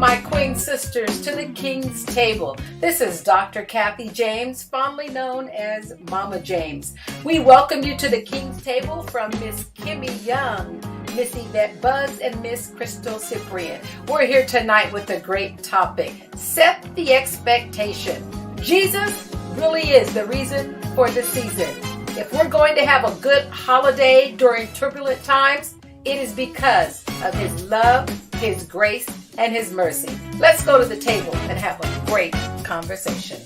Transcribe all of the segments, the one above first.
my queen sisters, to the King's Table. This is Dr. Kathy James, fondly known as Mama James. We welcome you to the King's Table from Miss Kimmy Young, Miss Yvette Buzz, and Miss Crystal Cyprian. We're here tonight with a great topic: set the expectation. Jesus really is the reason for the season. If we're going to have a good holiday during turbulent times, it is because of His love, His grace, and His mercy. Let's go to the table and have a great conversation.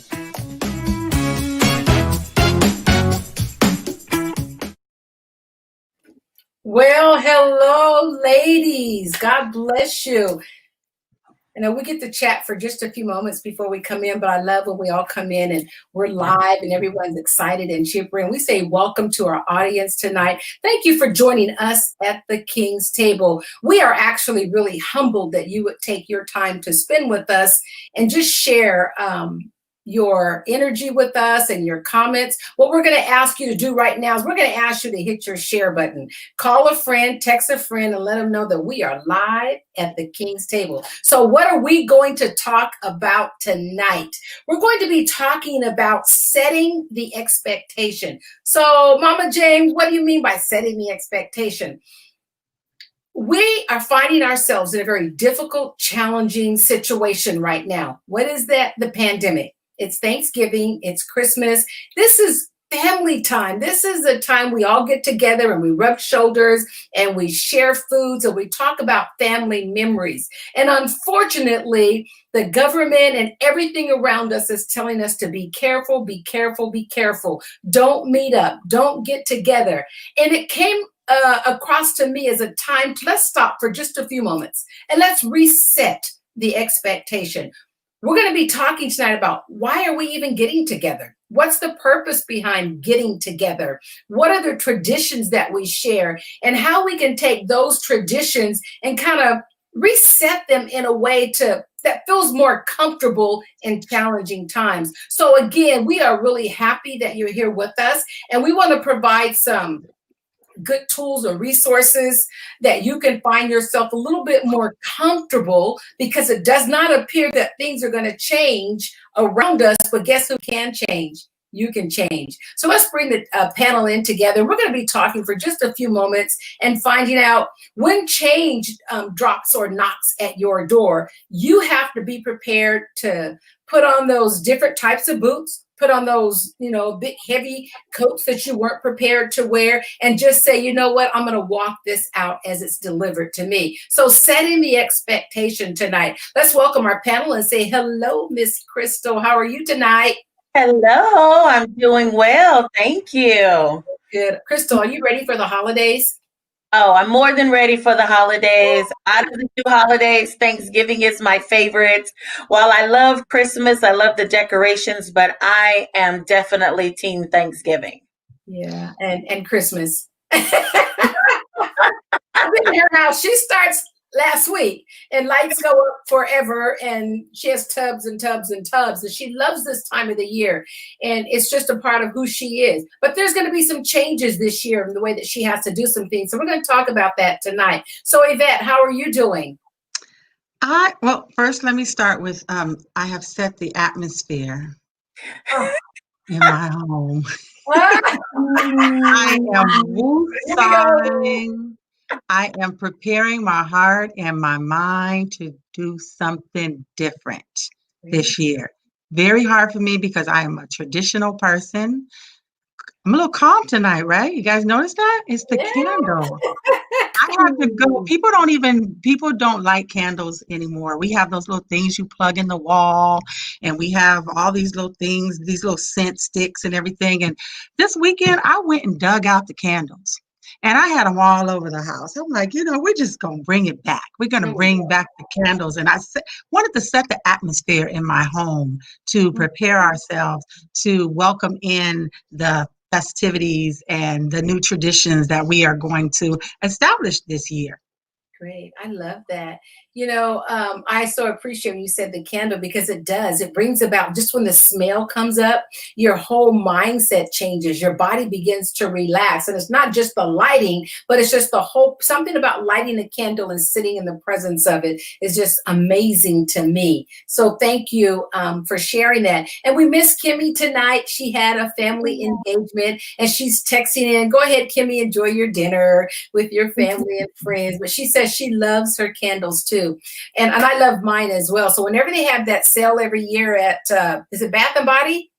Well, hello, ladies. God bless you. You know, we get to chat for just a few moments before we come in, but I love when we all come in and we're live and everyone's excited and chipper. And we say welcome to our audience tonight. Thank you for joining us at the King's Table. We are actually really humbled that you would take your time to spend with us and just share your energy with us and your comments. What we're going to ask you to do right now is we're going to ask you to hit your share button. Call a friend, text a friend, and let them know that we are live at the King's Table. So what are we going to talk about tonight? We're going to be talking about setting the expectation. So Mama James, what do you mean by setting the expectation? We are finding ourselves in a very difficult, challenging situation right now. What is that? The pandemic. It's Thanksgiving, it's Christmas. This is family time. This is a time we all get together and we rub shoulders and we share foods and we talk about family memories. And unfortunately, the government and everything around us is telling us to be careful, be careful, be careful. Don't meet up, don't get together. And it came across to me as a time to let's stop for just a few moments and let's reset the expectation. We're going to be talking tonight about why are we even getting together? What's the purpose behind getting together? What are the traditions that we share and how we can take those traditions and kind of reset them in a way that feels more comfortable in challenging times. So again, we are really happy that you're here with us, and we want to provide some good tools or resources that you can find yourself a little bit more comfortable, because it does not appear that things are going to change around us, but guess who can change? You can change. So let's bring the panel in together. We're going to be talking for just a few moments and finding out when change drops or knocks at your door. You have to be prepared to put on those different types of boots, put on those, big heavy coats that you weren't prepared to wear, and just say, you know what, I'm going to walk this out as it's delivered to me. So setting the expectation tonight. Let's welcome our panel and say hello, Miss Crystal. How are you tonight? Hello, I'm doing well. Thank you. Good. Crystal, are you ready for the holidays? Oh, I'm more than ready for the holidays. Out of the two holidays, Thanksgiving is my favorite. While I love Christmas, I love the decorations, but I am definitely Team Thanksgiving. Yeah, and Christmas. I've been in her house. She starts last week and lights go up forever, and she has tubs and tubs and tubs, and she loves this time of the year, and it's just a part of who she is. But there's going to be some changes this year in the way that she has to do some things, so we're going to talk about that tonight. So Yvette, how are you doing? Well, first let me start with I have set the atmosphere in my home. I am woosahing. I am preparing my heart and my mind to do something different this year. Very hard for me because I am a traditional person. I'm a little calm tonight, right? You guys notice that? It's the candle. I have to go. People don't light candles anymore. We have those little things you plug in the wall, and we have all these little things, these little scent sticks and everything. And this weekend, I went and dug out the candles. And I had them all over the house. I'm like, we're just going to bring it back. We're going to bring back the candles. And I wanted to set the atmosphere in my home to prepare ourselves to welcome in the festivities and the new traditions that we are going to establish this year. Great. I love that. I so appreciate when you said the candle because it does. It brings about just when the smell comes up, your whole mindset changes. Your body begins to relax. And it's not just the lighting, but it's just the whole something about lighting a candle and sitting in the presence of it is just amazing to me. So thank you for sharing that. And we miss Kimmy tonight. She had a family engagement and she's texting in. Go ahead, Kimmy, enjoy your dinner with your family and friends. But she says she loves her candles too. And I love mine as well. So whenever they have that sale every year at, is it Bath and Body?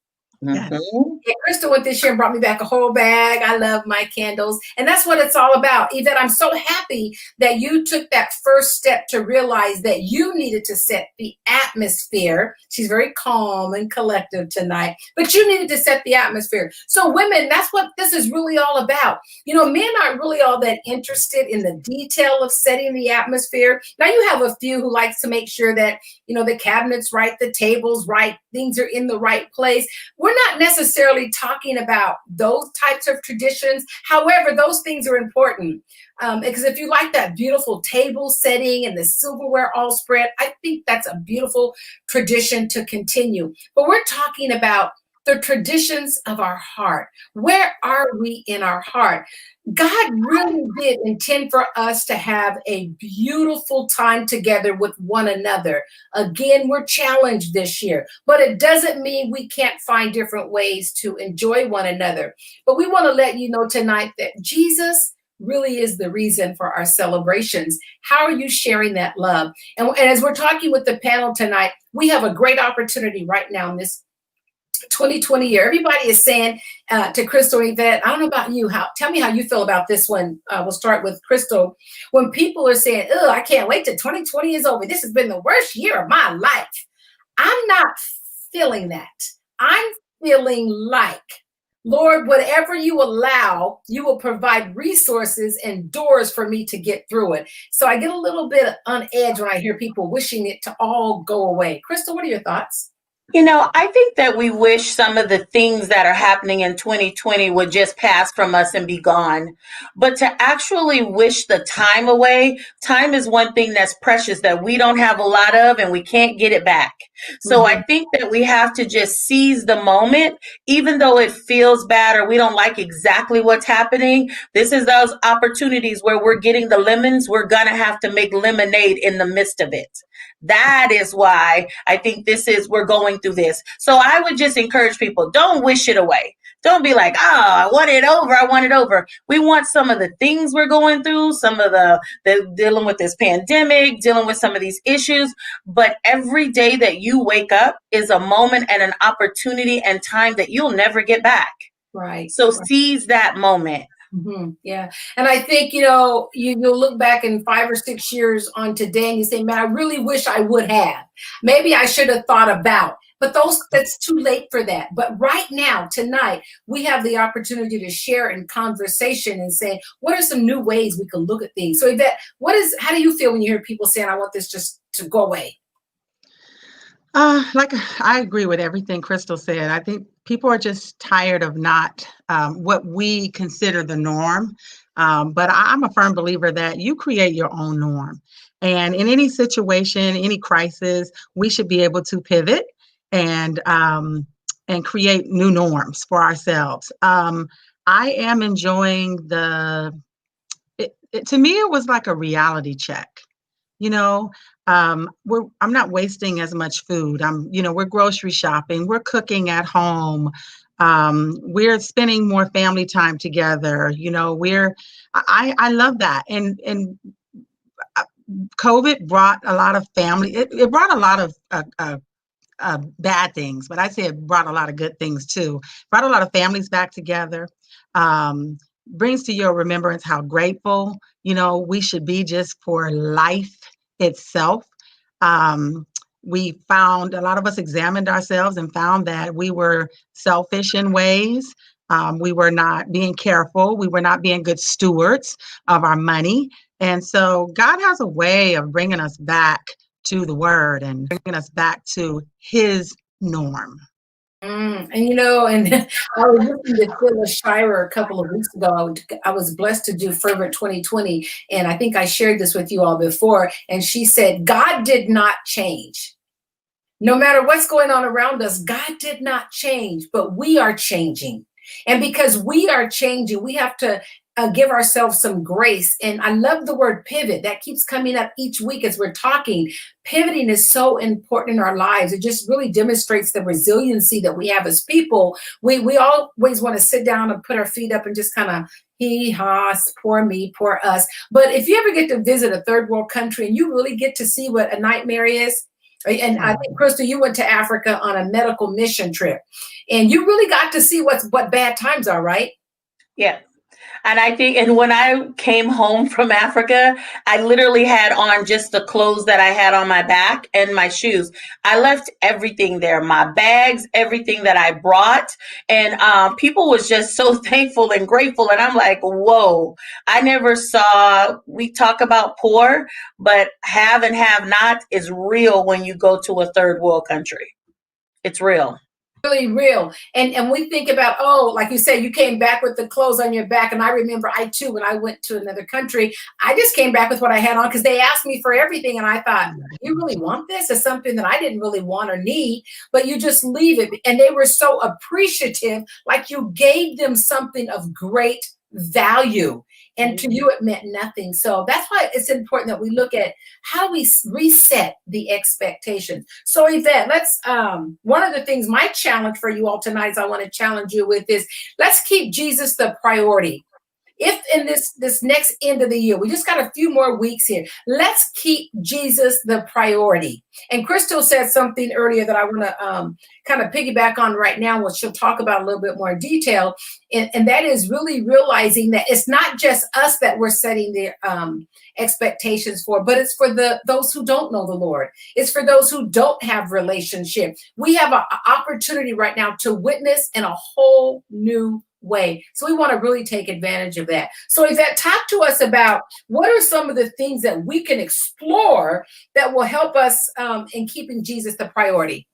Yes. Yeah, Crystal went this year and brought me back a whole bag. I love my candles. And that's what it's all about. Yvette, I'm so happy that you took that first step to realize that you needed to set the atmosphere. She's very calm and collective tonight, but you needed to set the atmosphere. So women, that's what this is really all about. Men aren't really all that interested in the detail of setting the atmosphere. Now you have a few who likes to make sure that, the cabinets right, the tables right, things are in the right place. We're not necessarily talking about those types of traditions. However, those things are important because if you like that beautiful table setting and the silverware all spread, I think that's a beautiful tradition to continue. But we're talking about the traditions of our heart. Where are we in our heart? God really did intend for us to have a beautiful time together with one another. Again, we're challenged this year, but it doesn't mean we can't find different ways to enjoy one another. But we want to let you know tonight that Jesus really is the reason for our celebrations. How are you sharing that love? And as we're talking with the panel tonight, we have a great opportunity right now in this 2020 year. Everybody is saying to Crystal and Yvette, I don't know about you, tell me how you feel about this one. We'll start with Crystal. When people are saying, oh, I can't wait till 2020 is over. This has been the worst year of my life. I'm not feeling that. I'm feeling like, Lord, whatever you allow, you will provide resources and doors for me to get through it. So I get a little bit on edge when I hear people wishing it to all go away. Crystal, what are your thoughts? I think that we wish some of the things that are happening in 2020 would just pass from us and be gone. But to actually wish the time away, time is one thing that's precious that we don't have a lot of and we can't get it back. So I think that we have to just seize the moment, even though it feels bad or we don't like exactly what's happening. This is those opportunities where we're getting the lemons. We're going to have to make lemonade in the midst of it. That is why I think we're going through this. So I would just encourage people, don't wish it away. Don't be like, I want it over. I want it over. We want some of the things we're going through, some of the dealing with this pandemic, dealing with some of these issues. But every day that you wake up is a moment and an opportunity and time that you'll never get back. Right. So seize that moment. Mm-hmm. Yeah. And I think, you'll look back in 5 or 6 years on today and you say, man, I really wish I would have. Maybe I should have thought about, but that's too late for that. But right now, tonight, we have the opportunity to share in conversation and say, what are some new ways we can look at things? So Yvette, how do you feel when you hear people saying, I want this just to go away? I agree with everything Crystal said. I think people are just tired of not what we consider the norm. But I'm a firm believer that you create your own norm. And in any situation, any crisis, we should be able to pivot and create new norms for ourselves. I am enjoying to me, it was like a reality check. I'm not wasting as much food. We're grocery shopping, we're cooking at home. We're spending more family time together. I love that. And COVID brought a lot of family. It brought a lot of bad things, but I say it brought a lot of good things too. Brought a lot of families back together. Brings to your remembrance how grateful, we should be just for life itself. We found, a lot of us examined ourselves and found that we were selfish in ways. We were not being careful. We were not being good stewards of our money. And so God has a way of bringing us back to the word and bringing us back to his norm. And you know, and I was listening to Phyllis Schreier a couple of weeks ago. I was blessed to do Fervent 2020, and I think I shared this with you all before. And she said, God did not change. No matter what's going on around us, God did not change, but we are changing. And because we are changing, we have to give ourselves some grace. And I love the word pivot. That keeps coming up each week as we're talking. Pivoting is so important in our lives. It just really demonstrates the resiliency that we have as people. We always want to sit down and put our feet up and just kind of hee haw, poor me, poor us. But if you ever get to visit a third world country and you really get to see what a nightmare is, and I think, Crystal, you went to Africa on a medical mission trip, and you really got to see what bad times are, right? Yeah. And I think, and when I came home from Africa, I literally had on just the clothes that I had on my back and my shoes. I left everything there, my bags, everything that I brought. And people was just so thankful and grateful. And I'm like, whoa, I never saw, we talk about poor, but have and have not is real when you go to a third world country. It's real. Really real. And we think about, oh, like you said, you came back with the clothes on your back. And I remember I too, when I went to another country, I just came back with what I had on because they asked me for everything. And I thought, you really want this? It's something that I didn't really want or need, but you just leave it. And they were so appreciative, like you gave them something of great value. And to you, it meant nothing. So that's why it's important that we look at how we reset the expectation. So Yvette, let's, one of the things, my challenge for you all tonight is I want to challenge you with is, let's keep Jesus the priority. If in this next end of the year, we just got a few more weeks here, let's keep Jesus the priority. And Crystal said something earlier that I want to kind of piggyback on right now, which she'll talk about a little bit more in detail. And that is really realizing that it's not just us that we're setting the expectations for, but it's for those who don't know the Lord. It's for those who don't have relationship. We have an opportunity right now to witness in a whole new way. So we want to really take advantage of that. So Yvette, talk to us about what are some of the things that we can explore that will help us in keeping Jesus the priority.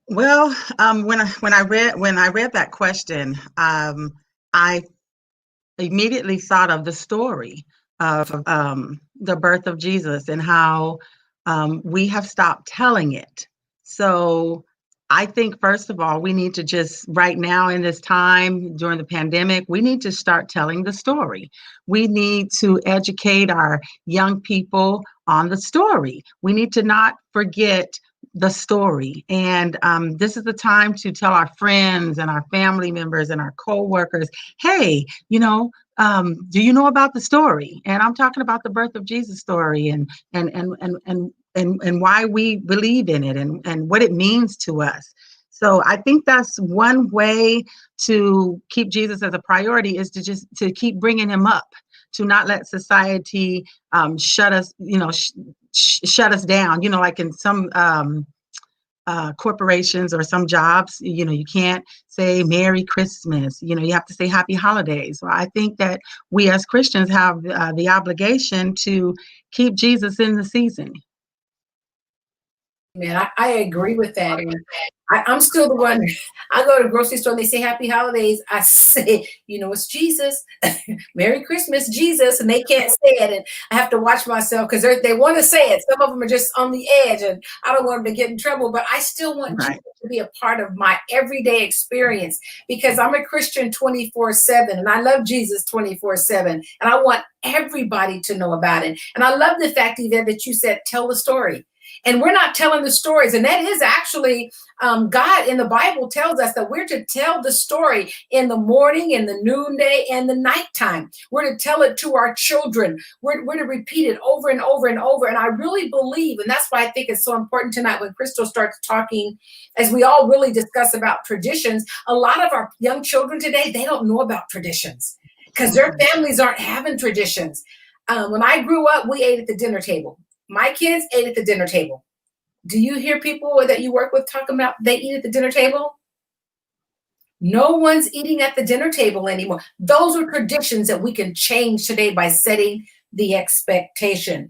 Well, when I read that question, I immediately thought of the story of the birth of Jesus and how we have stopped telling it. So I think, first of all, we need to just right now in this time during the pandemic, we need to start telling the story. We need to educate our young people on the story. We need to not forget the story. And this is the time to tell our friends and our family members and our co-workers, hey, do you know about the story? And I'm talking about the birth of Jesus story and why we believe in it and what it means to us. So I think that's one way to keep Jesus as a priority, is to keep bringing him up, to not let society shut us, shut us down. Like in some corporations or some jobs, you can't say Merry Christmas, you have to say Happy Holidays. So I think that we as Christians have the obligation to keep Jesus in the season. Man, I agree with that. And I'm still the one, I go to the grocery store and they say Happy Holidays. I say, it's Jesus. Merry Christmas, Jesus. And they can't say it. And I have to watch myself because they want to say it. Some of them are just on the edge and I don't want them to get in trouble, but I still want Jesus to be a part of my everyday experience because I'm a Christian 24/7 and I love Jesus 24/7. And I want everybody to know about it. And I love the fact, Yvette, that you said, tell the story. And we're not telling the stories. And that is actually, God in the Bible tells us that we're to tell the story in the morning, in the noonday, and the nighttime. We're to tell it to our children. We're to repeat it over and over and over. And I really believe, and that's why I think it's so important tonight when Crystal starts talking, as we all really discuss about traditions, a lot of our young children today, they don't know about traditions because their families aren't having traditions. When I grew up, we ate at the dinner table. My kids ate at the dinner table. Do you hear people that you work with talking about they eat at the dinner table? No one's eating at the dinner table anymore. Those are traditions that we can change today by setting the expectation.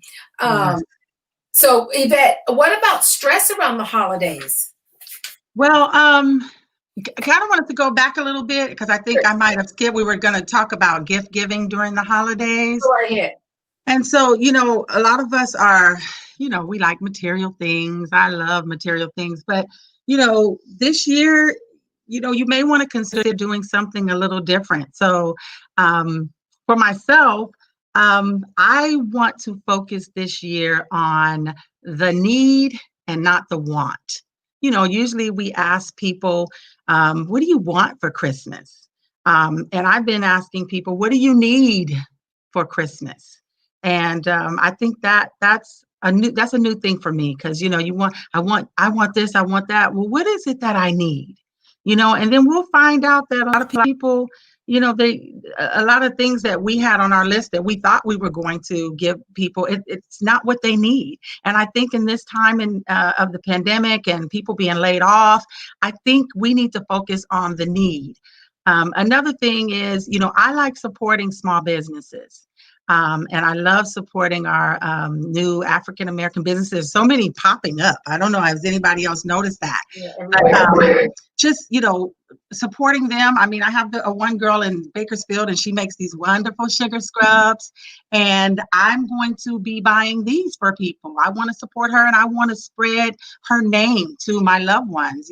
So Yvette, what about stress around the holidays? Well, I kind of wanted to go back a little bit because I think I might have skipped. We were going to talk about gift giving during the holidays. Go right ahead. And so, a lot of us are, we like material things. I love material things. But, this year, you may want to consider doing something a little different. So for myself, I want to focus this year on the need and not the want. Usually we ask people, what do you want for Christmas? And I've been asking people, what do you need for Christmas? And I think that's a new thing for me because I want this, I want that. Well, what is it that I need? And then we'll find out that a lot of people, a lot of things that we had on our list that we thought we were going to give people, it's not what they need. And I think in this time of the pandemic and people being laid off, I think we need to focus on the need. Another thing is, I like supporting small businesses. And I love supporting our new African-American businesses. So many popping up. I don't know, has anybody else noticed that? Yeah, But, just, supporting them. I mean, I have a one girl in Bakersfield and she makes these wonderful sugar scrubs. And I'm going to be buying these for people. I want to support her and I want to spread her name to my loved ones,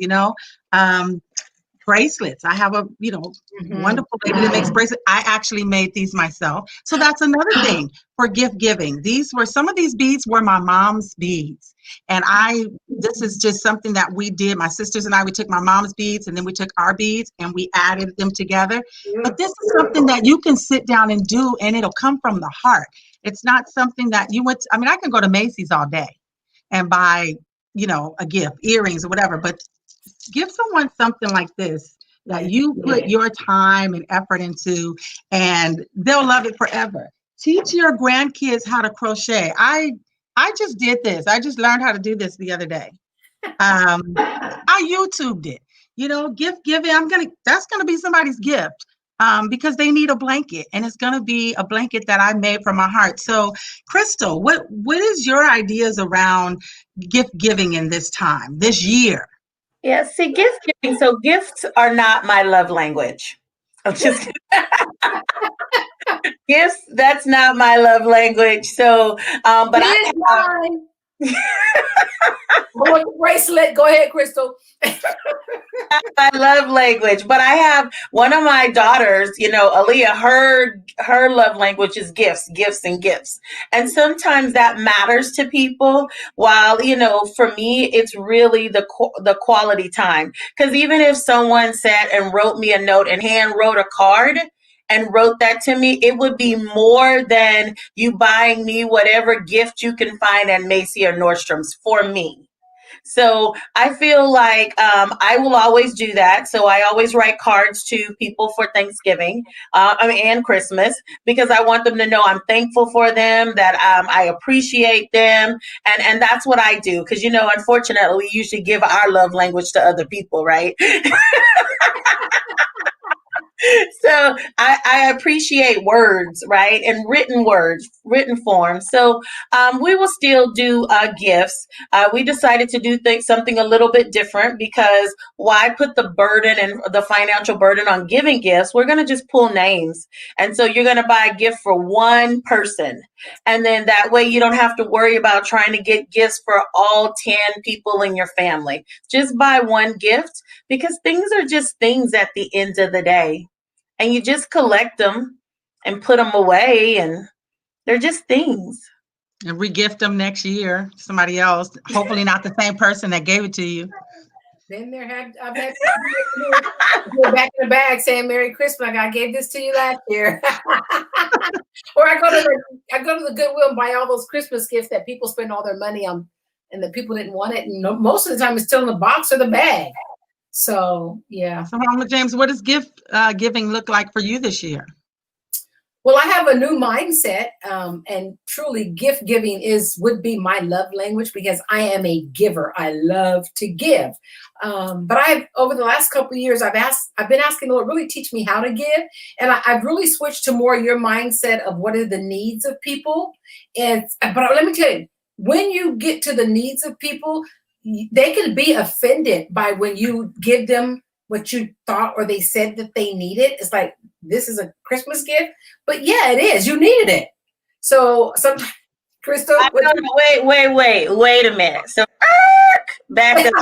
bracelets. I have a, wonderful lady that makes bracelets. I actually made these myself. So that's another thing for gift giving. Some of these beads were my mom's beads. And this is just something that we did. My sisters and I, we took my mom's beads and then we took our beads and we added them together. But this is something that you can sit down and do and it'll come from the heart. It's not something that I can go to Macy's all day and buy, a gift, earrings or whatever, but give someone something like this that you put your time and effort into and they'll love it forever. Teach your grandkids how to crochet. I just did this. I just learned how to do this the other day. I YouTubed it. Gift giving, that's gonna be somebody's gift because they need a blanket and it's gonna be a blanket that I made from my heart. So Crystal, what is your ideas around gift giving in this time, this year? Yeah, see, gift giving. So gifts are not my love language. I'm just kidding. Gifts, that's not my love language. So, but I want the bracelet. Go ahead, Crystal. my love language, but I have one of my daughters, Aaliyah, her love language is gifts, and gifts. And sometimes that matters to people while, for me, it's really the quality time. Because even if someone sat and wrote me a note and hand wrote a card and wrote that to me, it would be more than you buying me whatever gift you can find at Macy or Nordstrom's for me. So I feel like I will always do that. So I always write cards to people for Thanksgiving and Christmas because I want them to know I'm thankful for them, that I appreciate them. And that's what I do. Because, unfortunately, we usually give our love language to other people, right? So I appreciate words, right? And written words, written form. So we will still do gifts. We decided to do something a little bit different because why put the burden and the financial burden on giving gifts? We're going to just pull names. And so you're going to buy a gift for one person. And then that way you don't have to worry about trying to get gifts for all 10 people in your family. Just buy one gift because things are just things at the end of the day. And you just collect them and put them away and they're just things. And regift them next year, somebody else, hopefully not the same person that gave it to you. Then I've had people back in the bag saying Merry Christmas. Like, I gave this to you last year. Or I go to the Goodwill and buy all those Christmas gifts that people spend all their money on and the people didn't want it. And most of the time it's still in the box or the bag. So, yeah. So, Mama James, what does gift giving look like for you this year? Well, I have a new mindset, and truly gift giving would be my love language because I am a giver. I love to give. But over the last couple of years, I've been asking the Lord, really teach me how to give. And I've really switched to more your mindset of what are the needs of people. But let me tell you, when you get to the needs of people, they can be offended by when you give them what you thought or they said that they needed. It's like, this is a Christmas gift, but yeah, it is. You needed it. So sometimes, Crystal, Wait a minute. So back up.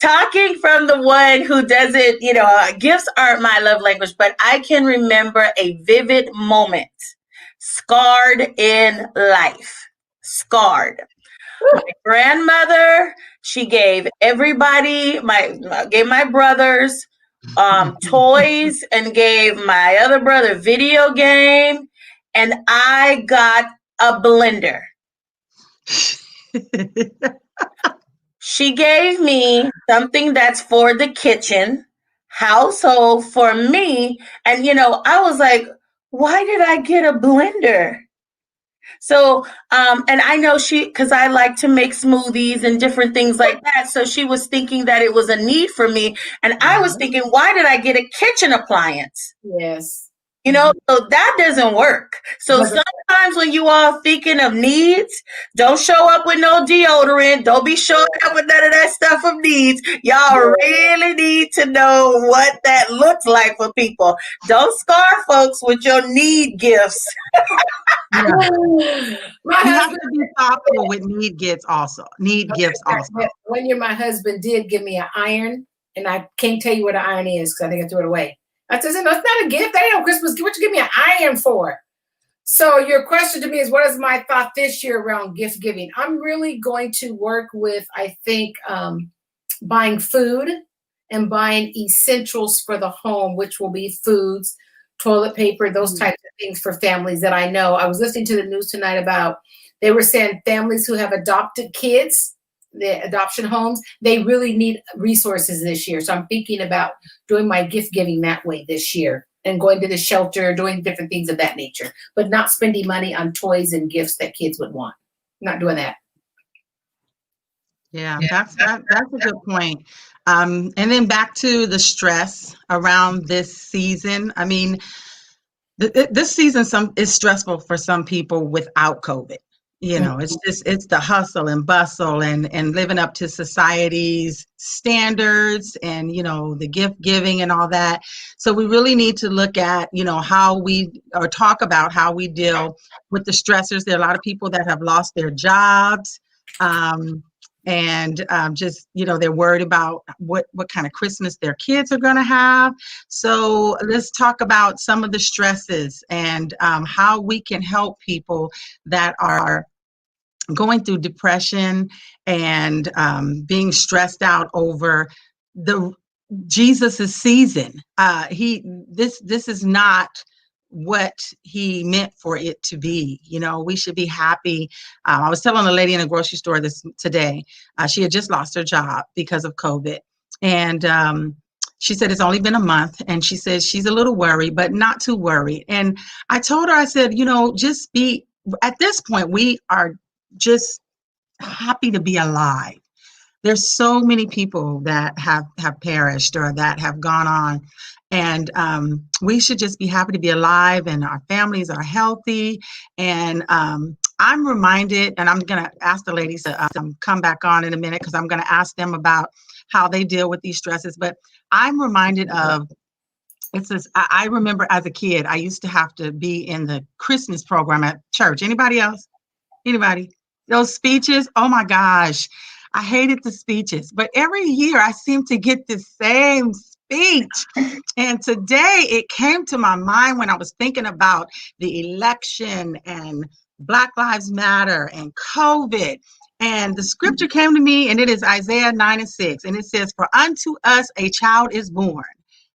Talking from the one who doesn't, gifts aren't my love language, but I can remember a vivid moment, scarred in life, scarred. My grandmother, she gave everybody, gave my brothers toys and gave my other brother video game, and I got a blender. She gave me something that's for the kitchen, household for me. And, I was like, why did I get a blender? So, and I know because I like to make smoothies and different things like that. So she was thinking that it was a need for me. And I was thinking, why did I get a kitchen appliance? Yes. So that doesn't work. So sometimes when you are thinking of needs, don't show up with no deodorant. Don't be showing up with none of that stuff of needs. Y'all really need to know what that looks like for people. Don't scar folks with your need gifts. Yeah. You have to be thoughtful with need gifts also. One year my husband did give me an iron, and I can't tell you what an iron is because I think I threw it away. I said, no, it's not a gift. That ain't no Christmas gift. What you give me an iron for? So your question to me is, what is my thought this year around gift giving? I'm really going to work with, I think, buying food and buying essentials for the home, which will be foods, toilet paper, those types of things for families that I know. I was listening to the news tonight about, they were saying families who have adopted kids, the adoption homes, they really need resources this year. So I'm thinking about doing my gift giving that way this year and going to the shelter, doing different things of that nature, but not spending money on toys and gifts that kids would want. I'm not doing that. Yeah, that's a good point. And then back to the stress around this season. I mean, this season is stressful for some people without COVID. It's the hustle and bustle and living up to society's standards and, the gift giving and all that. So we really need to look at, talk about how we deal with the stressors. There are a lot of people that have lost their jobs. They're worried about what kind of Christmas their kids are going to have. So let's talk about some of the stresses and how we can help people that are going through depression and being stressed out over the Jesus's season. This is not what he meant for it to be. We should be happy. I was telling a lady in a grocery store today, she had just lost her job because of COVID. And she said it's only been a month. And she said she's a little worried, but not too worried. And I told her, I said, just be, at this point, we are just happy to be alive. There's so many people that have perished or that have gone on. And we should just be happy to be alive and our families are healthy. And I'm reminded, and I'm going to ask the ladies to come back on in a minute because I'm going to ask them about how they deal with these stresses. But I'm reminded of, I remember as a kid, I used to have to be in the Christmas program at church. Anybody else? Anybody? Those speeches? Oh my gosh. I hated the speeches, but every year I seem to get the same speech. And today it came to my mind when I was thinking about the election and Black Lives Matter and COVID. And the scripture came to me, and it is Isaiah 9:6. And it says, "For unto us a child is born,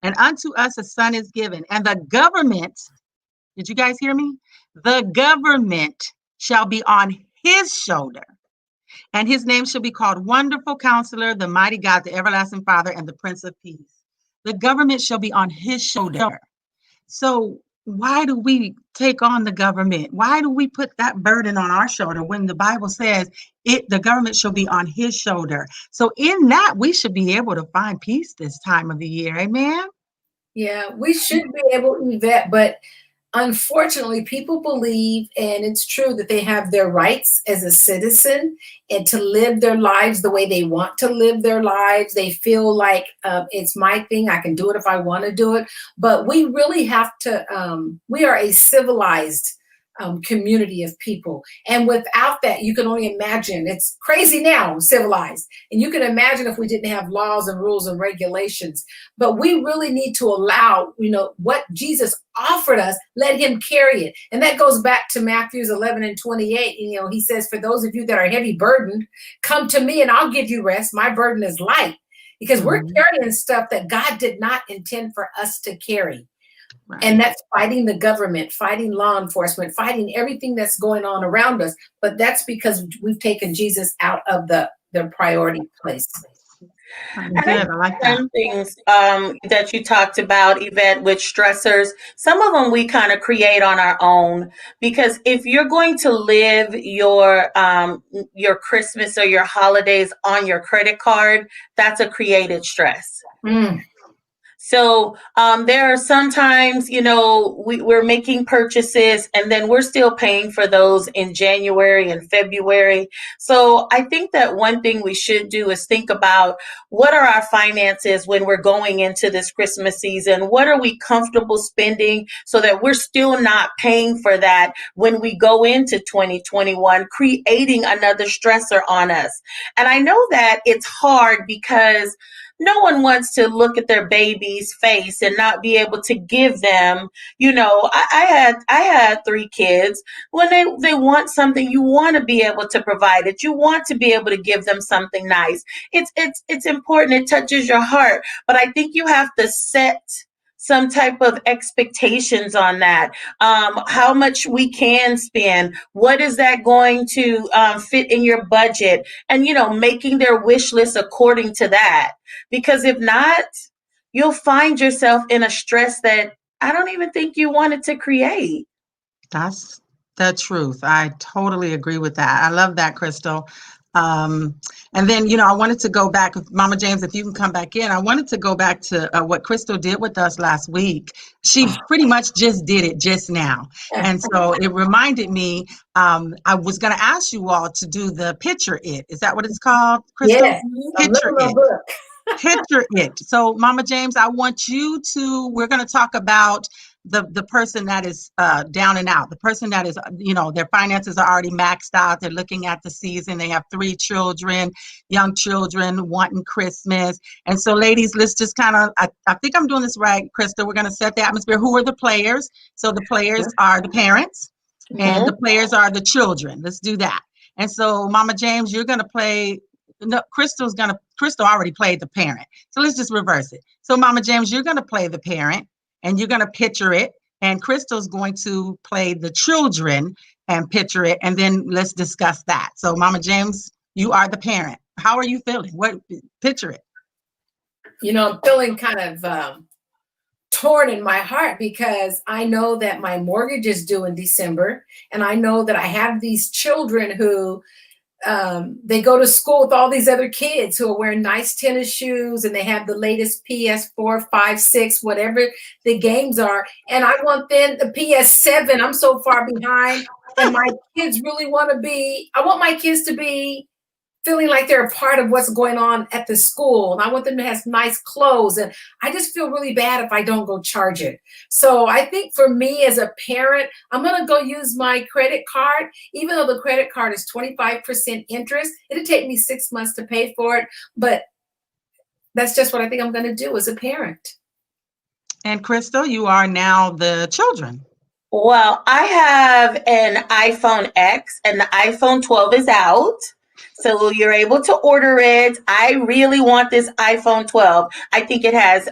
and unto us a son is given. And the government," did you guys hear me? "The government shall be on his shoulder. And his name shall be called Wonderful Counselor, the Mighty God, the Everlasting Father, and the Prince of Peace." The government shall be on his shoulder. So why do we take on the government? Why do we put that burden on our shoulder when the Bible says the government shall be on his shoulder? So in that, we should be able to find peace this time of the year. Amen? Yeah, we should be able to do that. But unfortunately, people believe, and it's true, that they have their rights as a citizen and to live their lives the way they want to live their lives. They feel like it's my thing. I can do it if I want to do it. But we really have to, we are a civilized community of people. And without that, you can only imagine. It's crazy now, civilized. And you can imagine if we didn't have laws and rules and regulations. But we really need to allow, what Jesus offered us, let him carry it. And that goes back to Matthews 11:28. He says, for those of you that are heavy burdened, come to me and I'll give you rest. My burden is light. Because we're carrying stuff that God did not intend for us to carry. Right. And that's fighting the government, fighting law enforcement, fighting everything that's going on around us. But that's because we've taken Jesus out of the priority place. Good. I like that. Some things that you talked about, Yvette, with stressors, some of them we kind of create on our own, because if you're going to live your Christmas or your holidays on your credit card, that's a created stress. So there are sometimes, we're making purchases and then we're still paying for those in January and February. So I think that one thing we should do is think about, what are our finances when we're going into this Christmas season? What are we comfortable spending so that we're still not paying for that when we go into 2021, creating another stressor on us? And I know that it's hard because no one wants to look at their baby's face and not be able to give them, I had 3 kids. When they want something, you want to be able to provide it. You want to be able to give them something nice. It's important. It touches your heart. But I think you have to set some type of expectations on that. How much we can spend, what is that going to fit in your budget, and making their wish list according to that. Because if not, you'll find yourself in a stress that I don't even think you wanted to create. That's the truth. I totally agree with that. I love that, Crystal. And then, I wanted to go back, Mama James, if you can come back in, I wanted to go back to what Crystal did with us last week. She pretty much just did it just now. And so it reminded me, I was going to ask you all to do the Picture It. Is that what it's called, Crystal? Yes. Picture It. Picture it. So, Mama James, I want you to, we're going to talk about the person that is down and out, the person that is, their finances are already maxed out. They're looking at the season. They have 3 children, young children wanting Christmas. And so, ladies, let's just kind of, I think I'm doing this right, Crystal. We're going to set the atmosphere. Who are the players? So the players are the parents and the players are the children. Let's do that. And so, Mama James, you're going to play. No, Crystal already played the parent. So let's just reverse it. So Mama James, you're going to play the parent and you're going to picture it. And Crystal's going to play the children and picture it. And then let's discuss that. So Mama James, you are the parent. How are you feeling? Picture it. I'm feeling kind of torn in my heart because I know that my mortgage is due in December. And I know that I have these children who they go to school with all these other kids who are wearing nice tennis shoes and they have the latest PS4, 5, 6, whatever the games are. And I want them the PS7. I'm so far behind. And my kids really I want my kids to be feeling like they're a part of what's going on at the school. And I want them to have nice clothes. And I just feel really bad if I don't go charge it. So I think for me as a parent, I'm going to go use my credit card. Even though the credit card is 25% interest, it'll take me 6 months to pay for it. But that's just what I think I'm going to do as a parent. And Crystal, you are now the children. Well, I have an iPhone X and the iPhone 12 is out. So you're able to order it. I really want this iPhone 12. I think it has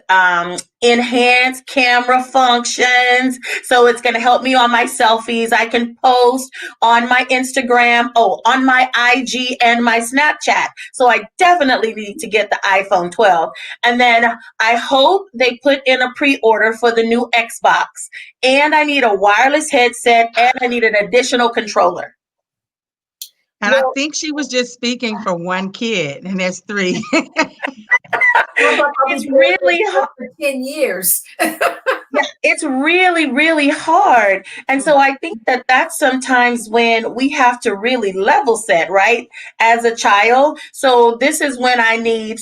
enhanced camera functions. So it's going to help me on my selfies. I can post on my Instagram, on my IG and my Snapchat. So I definitely need to get the iPhone 12. And then I hope they put in a pre-order for the new Xbox. And I need a wireless headset and I need an additional controller. And I think she was just speaking for one kid, and there's 3. It's really hard. For 10 years. It's really, really hard. And so I think that that's sometimes when we have to really level set, right? As a child. So this is when I need,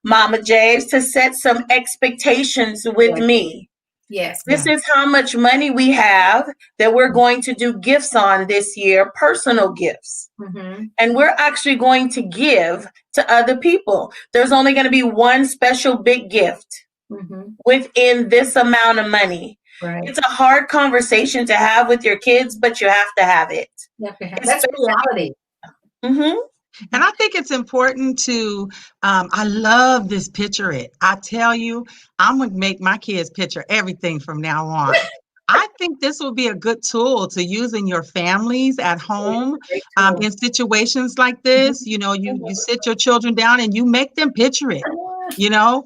Mama James, to set some expectations with Yes. me. Yes. This is how much money we have that we're going to do gifts on this year, personal gifts. Mm-hmm. And we're actually going to give to other people. There's only going to be one special big gift within this amount of money. Right. It's a hard conversation to have with your kids, but you have to have it. You have to have, that's reality. Mm-hmm. And I think it's important to, I love this picture it. I tell you, I'm going to make my kids picture everything from now on. I think this will be a good tool to use in your families at home in situations like this. You know, you sit your children down and you make them picture it, you know.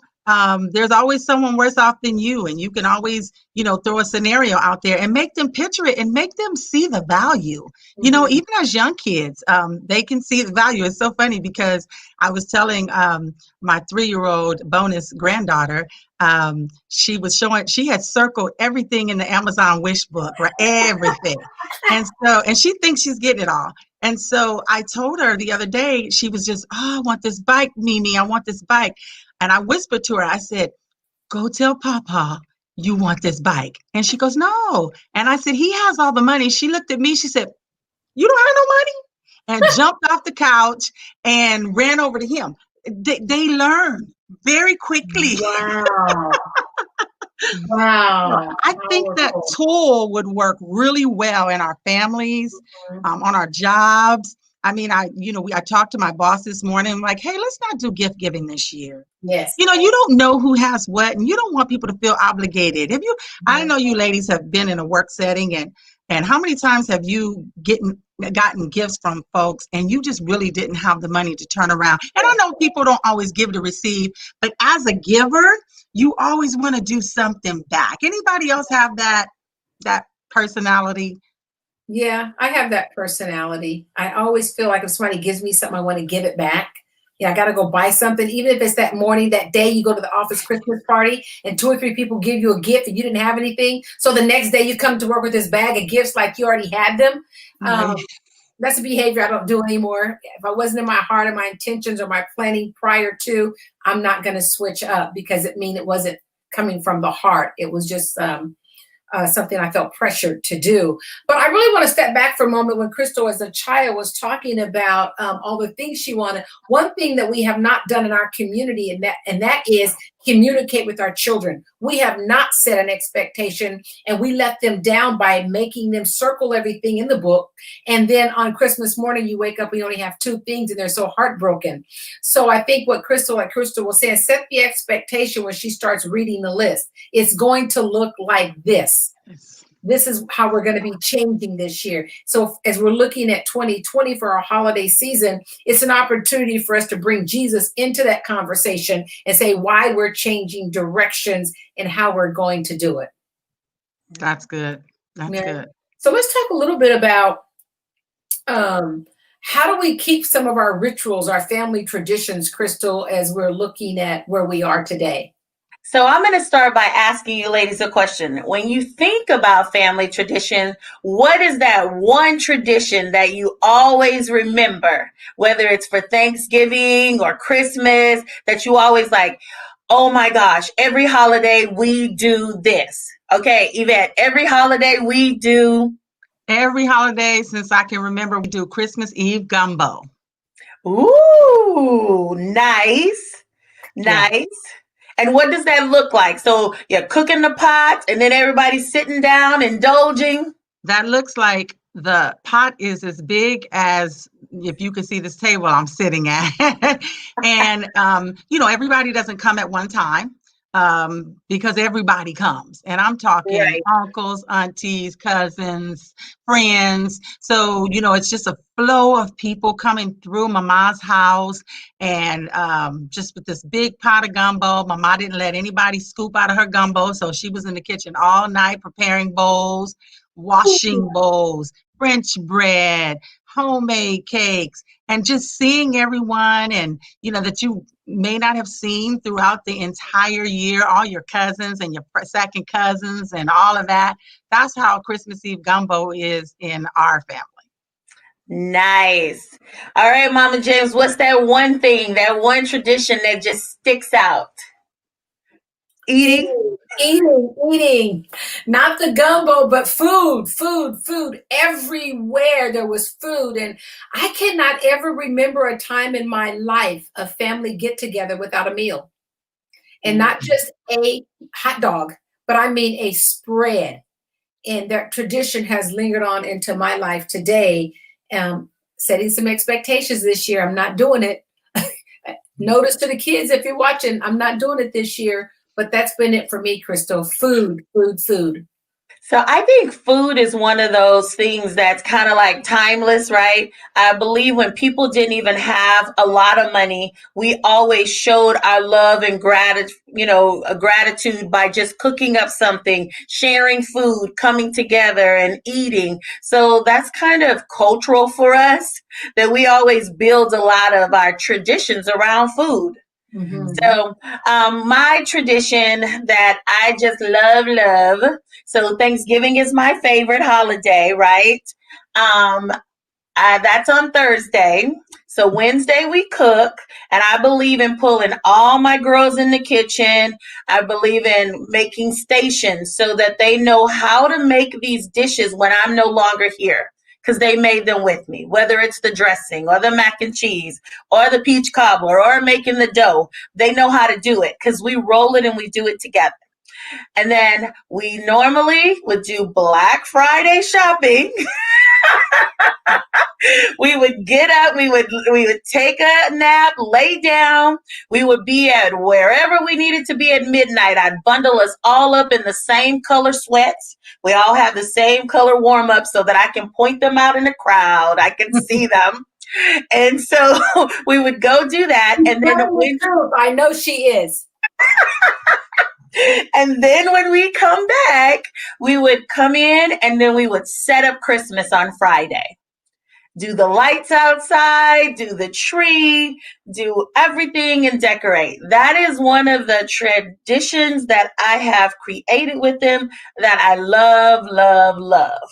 There's always someone worse off than you, and you can always, you know, throw a scenario out there and make them picture it and make them see the value. You know, even as young kids, they can see the value. It's so funny because I was telling my 3-year-old bonus granddaughter, she had circled everything in the Amazon wish book, right? Everything. And she thinks she's getting it all. And so I told her the other day, she was just, oh, I want this bike, Mimi, I want this bike. And I whispered to her, I said, go tell Papa you want this bike. And she goes, no. And I said, he has all the money. She looked at me, she said, you don't have no money? And jumped off the couch and ran over to him. They learn very quickly. Wow. Wow. I think that tool would work really well in our families, on our jobs. I mean, I talked to my boss this morning. I'm like, hey, let's not do gift giving this year. Yes. You know, you don't know who has what, and you don't want people to feel obligated. I know you ladies have been in a work setting, and how many times have you gotten gifts from folks and you just really didn't have the money to turn around? And I know people don't always give to receive, but as a giver, you always want to do something back. Anybody else have that personality? Yeah, I have that personality. I always feel like if somebody gives me something, I want to give it back. Yeah, I got to go buy something. Even if it's that morning, that day you go to the office Christmas party and 2 or 3 people give you a gift and you didn't have anything. So the next day you come to work with this bag of gifts like you already had them. That's a behavior I don't do anymore. If I wasn't in my heart and my intentions or my planning prior to, I'm not going to switch up because it wasn't coming from the heart. It was just something I felt pressured to do. But I really want to step back for a moment when Crystal, as a child, was talking about all the things she wanted. One thing that we have not done in our community, and that is communicate with our children. We have not set an expectation, and we let them down by making them circle everything in the book. And then on Christmas morning, you wake up, we only have 2 things, and they're so heartbroken. So I think what Crystal was saying, set the expectation when she starts reading the list. It's going to look like this. This is how we're going to be changing this year. So as we're looking at 2020 for our holiday season, it's an opportunity for us to bring Jesus into that conversation and say why we're changing directions and how we're going to do it. That's good. That's good. So let's talk a little bit about how do we keep some of our rituals, our family traditions, Crystal, as we're looking at where we are today? So I'm going to start by asking you ladies a question. When you think about family tradition, what is that one tradition that you always remember, whether it's for Thanksgiving or Christmas, that you always like, oh my gosh, every holiday we do this. Okay, Yvette, every holiday we do. Every holiday since I can remember, we do Christmas Eve gumbo. Ooh, nice. Nice. And what does that look like? So you're cooking the pot and then everybody's sitting down, indulging? That looks like the pot is as big as, if you could see this table I'm sitting at. And, everybody doesn't come at one time because everybody comes. And I'm talking uncles, aunties, cousins, friends. So, it's just a flow of people coming through Mama's house, and just with this big pot of gumbo. Mama didn't let anybody scoop out of her gumbo, so she was in the kitchen all night preparing bowls, washing bowls, French bread, homemade cakes, and just seeing everyone and, that you may not have seen throughout the entire year, all your cousins and your second cousins and all of that. That's how Christmas Eve gumbo is in our family. Nice. All right, Mama James, what's that one thing, that one tradition that just sticks out? Eating? Eating. Not the gumbo, but food. Everywhere there was food. And I cannot ever remember a time in my life a family get together without a meal. And not just a hot dog, but I mean a spread. And that tradition has lingered on into my life today. Setting some expectations this year. I'm not doing it. Notice to the kids, if you're watching, I'm not doing it this year. But that's been it for me, Crystal. Food. So I think food is one of those things that's kind of like timeless, right? I believe when people didn't even have a lot of money, we always showed our love and gratitude by just cooking up something, sharing food, coming together and eating. So that's kind of cultural for us, that we always build a lot of our traditions around food. Mm-hmm. So my tradition that I just love. So Thanksgiving is my favorite holiday, right? That's on Thursday. So Wednesday we cook, and I believe in pulling all my girls in the kitchen. I believe in making stations so that they know how to make these dishes when I'm no longer here, because they made them with me, whether it's the dressing or the mac and cheese or the peach cobbler or making the dough. They know how to do it because we roll it and we do it together. And then we normally would do Black Friday shopping. We would get up, we would take a nap, lay down. We would be at wherever we needed to be at midnight. I'd bundle us all up in the same color sweats. We all have the same color warm-up so that I can point them out in the crowd. I can see them. And so we would go do that. And then I know she is. And then when we come back, we would come in and then we would set up Christmas on Friday. Do the lights outside, do the tree, do everything and decorate. That is one of the traditions that I have created with them that I love.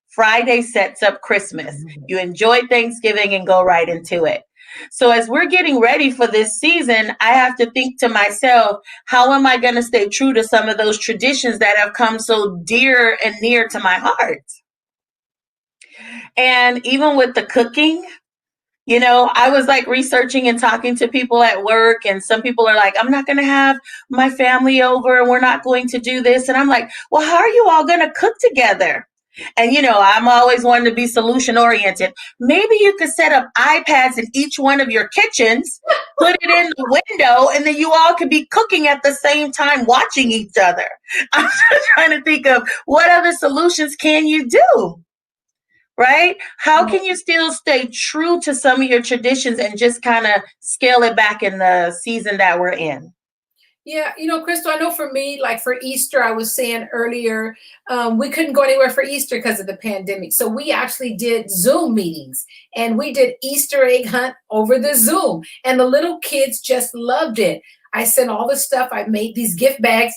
Friday sets up Christmas. You enjoy Thanksgiving and go right into it. So as we're getting ready for this season, I have to think to myself, how am I going to stay true to some of those traditions that have come so dear and near to my heart? And even with the cooking, I was like researching and talking to people at work, and some people are like, I'm not going to have my family over and we're not going to do this. And I'm like, well, how are you all going to cook together? And, I'm always wanting to be solution oriented. Maybe you could set up iPads in each one of your kitchens, put it in the window, and then you all could be cooking at the same time, watching each other. I'm just trying to think of what other solutions can you do? Right? How can you still stay true to some of your traditions and just kind of scale it back in the season that we're in? Yeah, Crystal, I know for me, like for Easter, I was saying earlier, we couldn't go anywhere for Easter because of the pandemic. So we actually did Zoom meetings, and we did Easter egg hunt over the Zoom, and the little kids just loved it. I sent all the stuff. I made these gift bags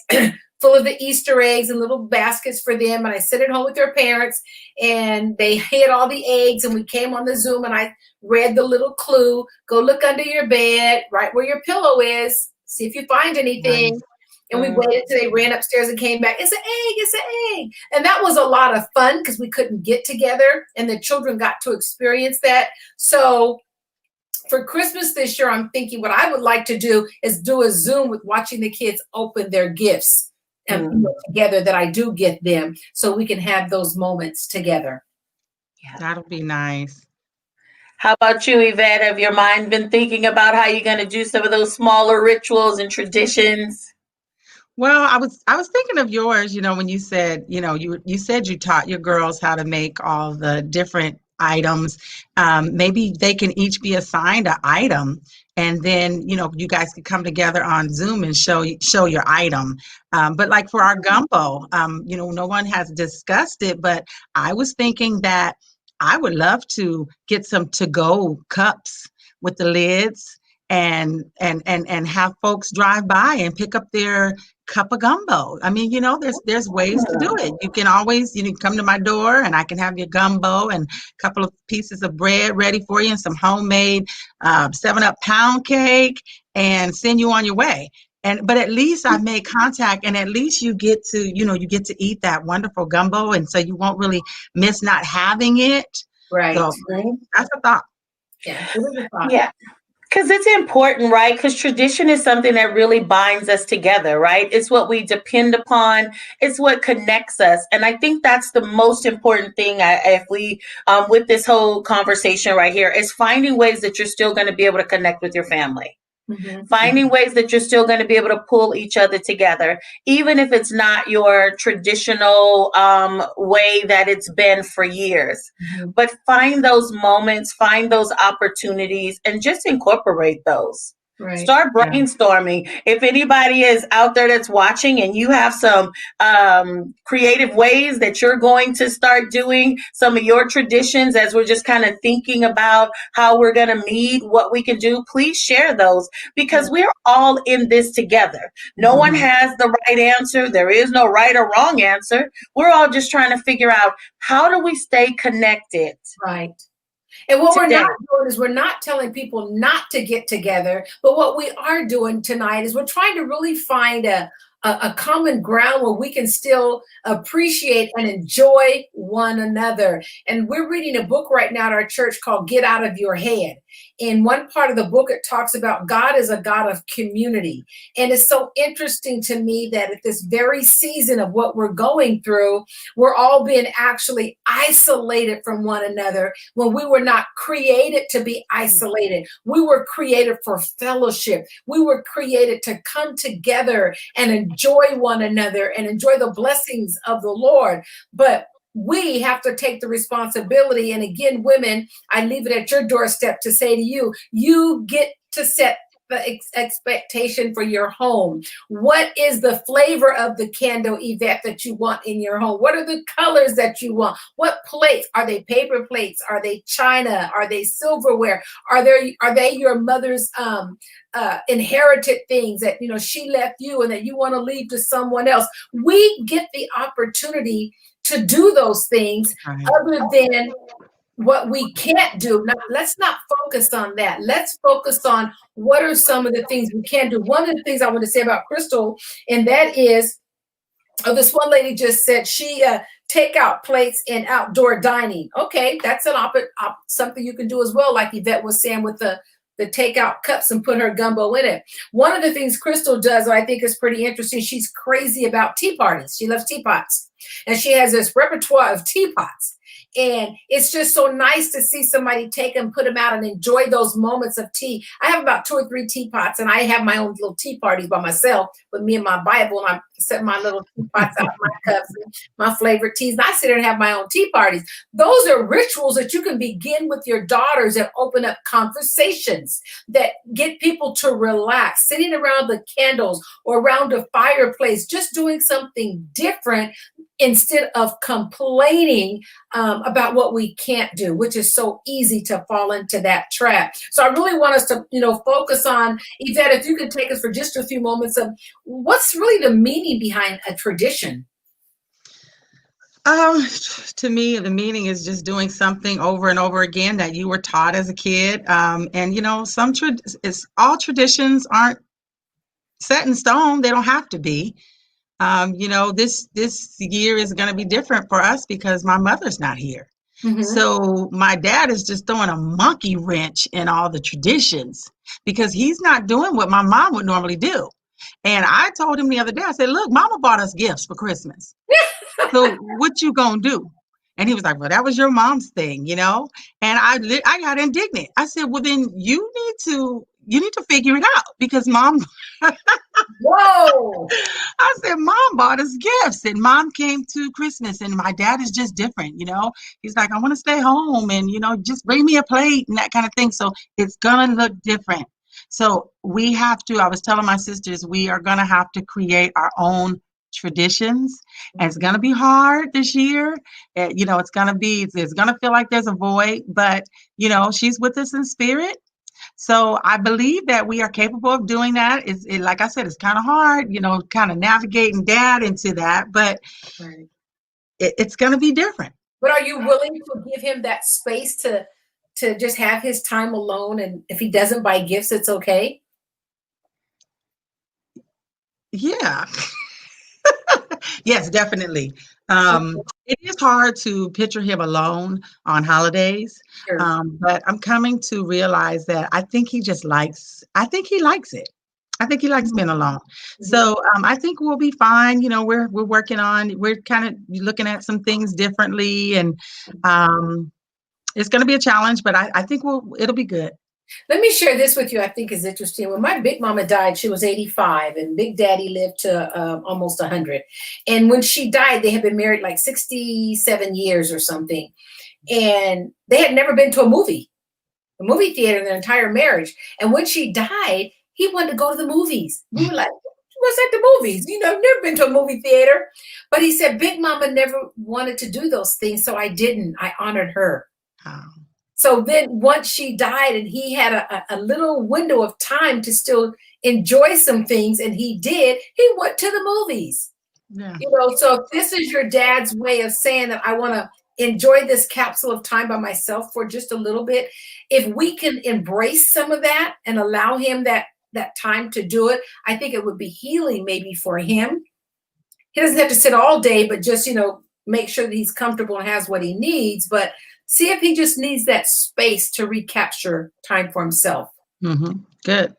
full of the Easter eggs and little baskets for them. And I sent it home with their parents, and they hid all the eggs, and we came on the Zoom and I read the little clue, go look under your bed, right where your pillow is, see if you find anything. Nice. And we waited till they ran upstairs and came back. It's an egg. And that was a lot of fun because we couldn't get together and the children got to experience that. So for Christmas this year, I'm thinking what I would like to do is do a Zoom with watching the kids open their gifts and together that I do get them, so we can have those moments together. Yeah, that'll be nice. How about you, Yvette? Have your mind been thinking about how you're going to do some of those smaller rituals and traditions? Well, I was thinking of yours, when you said, you said you taught your girls how to make all the different items. Maybe they can each be assigned an item, and then, you guys can come together on Zoom and show your item. But like for our gumbo, no one has discussed it, but I was thinking that I would love to get some to-go cups with the lids and have folks drive by and pick up their cup of gumbo. I mean, there's ways to do it. You can always, come to my door and I can have your gumbo and a couple of pieces of bread ready for you and some homemade 7-Up pound cake and send you on your way. But at least I made contact, and at least you get to eat that wonderful gumbo, and so you won't really miss not having it. Right. So that's a thought. Yeah. It is a thought. Yeah. Because it's important, right? Because tradition is something that really binds us together, right? It's what we depend upon. It's what connects us. And I think that's the most important thing with this whole conversation right here, is finding ways that you're still going to be able to connect with your family. Mm-hmm. Finding ways that you're still going to be able to pull each other together, even if it's not your traditional way that it's been for years. Mm-hmm. But find those moments, find those opportunities, and just incorporate those. Right. Start brainstorming. If anybody is out there that's watching and you have some creative ways that you're going to start doing some of your traditions, as we're just kind of thinking about how we're going to meet, what we can do, please share those, because we're all in this together. No one has the right answer. There is no right or wrong answer. We're all just trying to figure out, how do we stay connected? Right. And what today. we're not doing is we're not telling people not to get together, but what we are doing tonight is we're trying to really find a common ground where we can still appreciate and enjoy one another. And we're reading a book right now at our church called Get Out of Your Head. In one part of the book, it talks about God is a God of community. And it's so interesting to me that at this very season of what we're going through, we're all being actually isolated from one another when we were not created to be isolated. We were created for fellowship. We were created to come together and enjoy one another and enjoy the blessings of the Lord. But we have to take the responsibility. And again, women, I leave it at your doorstep to say to you, you get to set the expectation for your home. What is the flavor of the candle, Yvette, that you want in your home? What are the colors that you want? What plates? Are they paper plates? Are they china? Are they silverware? Are they your mother's inherited things that she left you and that you want to leave to someone else? We get the opportunity to do those things, other than what we can't do. Now, let's not focus on that. Let's focus on what are some of the things we can do. One of the things I want to say about Crystal, and that is, this one lady just said she take out plates in outdoor dining. Okay, that's an something you can do as well, like Yvette was saying with the takeout cups and put her gumbo in it. One of the things Crystal does that I think is pretty interesting, she's crazy about tea parties. She loves teapots. And she has this repertoire of teapots. And it's just so nice to see somebody take them, put them out, and enjoy those moments of tea. I have about 2 or 3 teapots, and I have my own little tea parties by myself with me and my Bible, and I set my little teapots out, my cups, and my flavored teas, and I sit there and have my own tea parties. Those are rituals that you can begin with your daughters and open up conversations that get people to relax, sitting around the candles or around a fireplace, just doing something different instead of complaining about what we can't do, which is so easy to fall into that trap. So I really want us to, focus on, Yvette, if you could take us for just a few moments of what's really the meaning behind a tradition. To me, the meaning is just doing something over and over again that you were taught as a kid. All traditions aren't set in stone. They don't have to be. This year is going to be different for us because my mother's not here. Mm-hmm. So my dad is just throwing a monkey wrench in all the traditions because he's not doing what my mom would normally do. And I told him the other day, I said, look, mama bought us gifts for Christmas. So what you gonna do? And he was like, well, that was your mom's thing, And I got indignant. I said, well, then you need to figure it out because mom. Whoa. I said, mom bought us gifts and mom came to Christmas and my dad is just different, He's like, I want to stay home and, just bring me a plate and that kind of thing. So it's going to look different. So we have to, I was telling my sisters, we are going to have to create our own traditions, and it's going to be hard this year. It's going to feel like there's a void, but she's with us in spirit. So I believe that we are capable of doing that. Like I said, it's kind of hard, kind of navigating dad into that, but Right. it's going to be different. But are you willing to give him that space to just have his time alone? And if he doesn't buy gifts, it's okay? Yeah. Yes, definitely. It is hard to picture him alone on holidays, Sure. but I'm coming to realize that I think he likes it. I think he likes being alone. So I think we'll be fine. We're working on, we're kind of looking at some things differently, and it's going to be a challenge, but I think it'll be good. Let me share this with you. I think is interesting. When my big mama died, she was 85, and Big Daddy lived to almost 100. And when she died, they had been married like 67 years or something, and they had never been to a movie theater in their entire marriage. And when she died, he wanted to go to the movies. We were like, "What's at the movies? Never been to a movie theater." But he said, "Big Mama never wanted to do those things, so I didn't. I honored her." So then once she died and he had a little window of time to still enjoy some things, and he did, he went to the movies. Yeah. So if this is your dad's way of saying that I want to enjoy this capsule of time by myself for just a little bit, if we can embrace some of that and allow him that time to do it, I think it would be healing maybe for him. He doesn't have to sit all day, but just, make sure that he's comfortable and has what he needs. But see if he just needs that space to recapture time for himself. Mm-hmm. Good.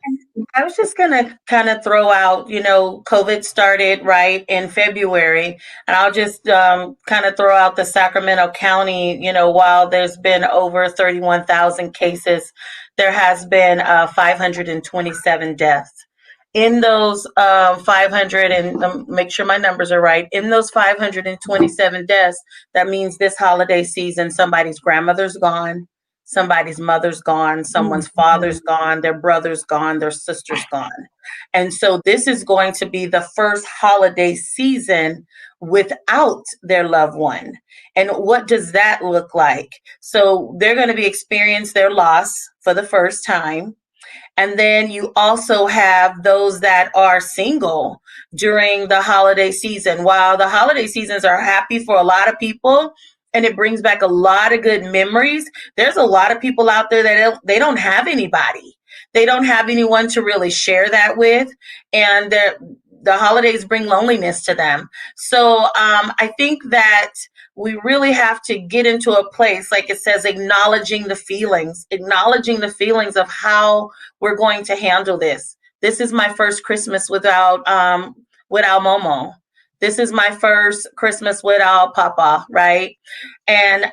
I was just going to kind of throw out, COVID started right in February, and I'll just kind of throw out the Sacramento County, while there's been over 31,000 cases, there has been 527 deaths. In those 500, and make sure my numbers are right, in those 527 deaths, that means this holiday season, somebody's grandmother's gone, somebody's mother's gone, someone's father's gone, their brother's gone, their sister's gone. And so this is going to be the first holiday season without their loved one. And what does that look like? So they're going to be experiencing their loss for the first time. And then you also have those that are single during the holiday season. While the holiday seasons are happy for a lot of people, and it brings back a lot of good memories, there's a lot of people out there that they don't have anybody. They don't have anyone to really share that with. And the holidays bring loneliness to them. So I think that we really have to get into a place, like it says, acknowledging the feelings of how we're going to handle this. This is my first Christmas without Momo. This is my first Christmas without Papa, right? And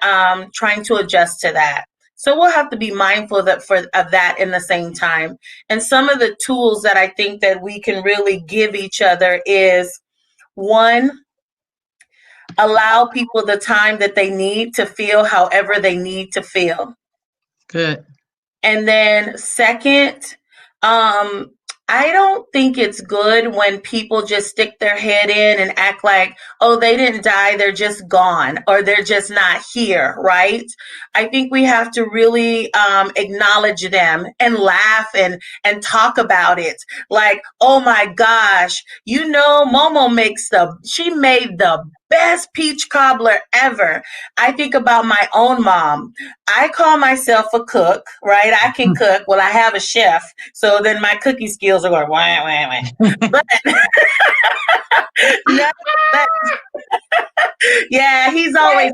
trying to adjust to that. So we'll have to be mindful of that in the same time. And some of the tools that I think that we can really give each other is, one, allow people the time that they need to feel however they need to feel. Good. And then second, I don't think it's good when people just stick their head in and act like, oh, they didn't die, they're just gone, or they're just not here, right? I think we have to really acknowledge them and laugh and talk about it. Like, oh my gosh, Momo she made the best peach cobbler ever. I think about my own mom. I call myself a cook, right? I can cook. Well, I have a chef, so then my cooking skills are going wah, wah, wah. But yeah, he's always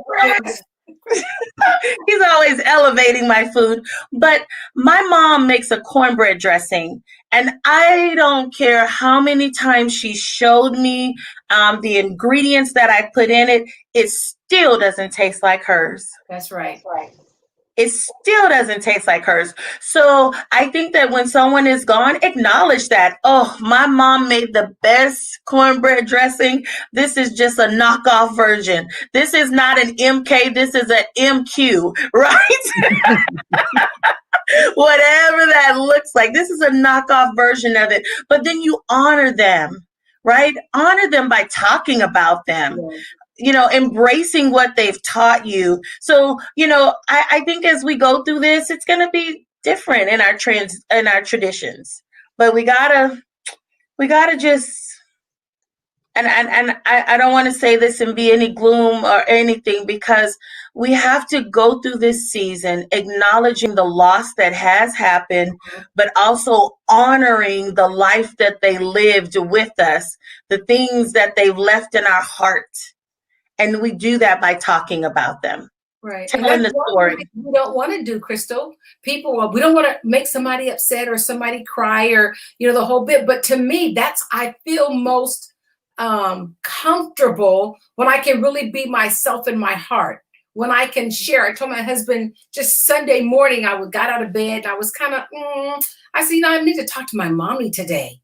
elevating my food. But my mom makes a cornbread dressing, and I don't care how many times she showed me the ingredients that I put in it, it still doesn't taste like hers. That's right. It still doesn't taste like hers. So I think that when someone is gone, acknowledge that, oh, my mom made the best cornbread dressing. This is just a knockoff version. This is not an MK. This is an MQ, right? Whatever that looks like. This is a knockoff version of it. But then you honor them. right? Honor them by talking about them, embracing what they've taught you. So, I think as we go through this, it's going to be different in our traditions, but we gotta just, and I don't want to say this and be any gloom or anything, because we have to go through this season acknowledging the loss that has happened, but also honoring the life that they lived with us, the things that they've left in our heart. And we do that by talking about them. Right. Telling the story. We don't want to do, Crystal. We don't want to make somebody upset or somebody cry or, the whole bit. But to me, I feel most comfortable when I can really be myself in my heart, when I can share. I told my husband just Sunday morning, got out of bed. I was kind of, I said, I need to talk to my mommy today.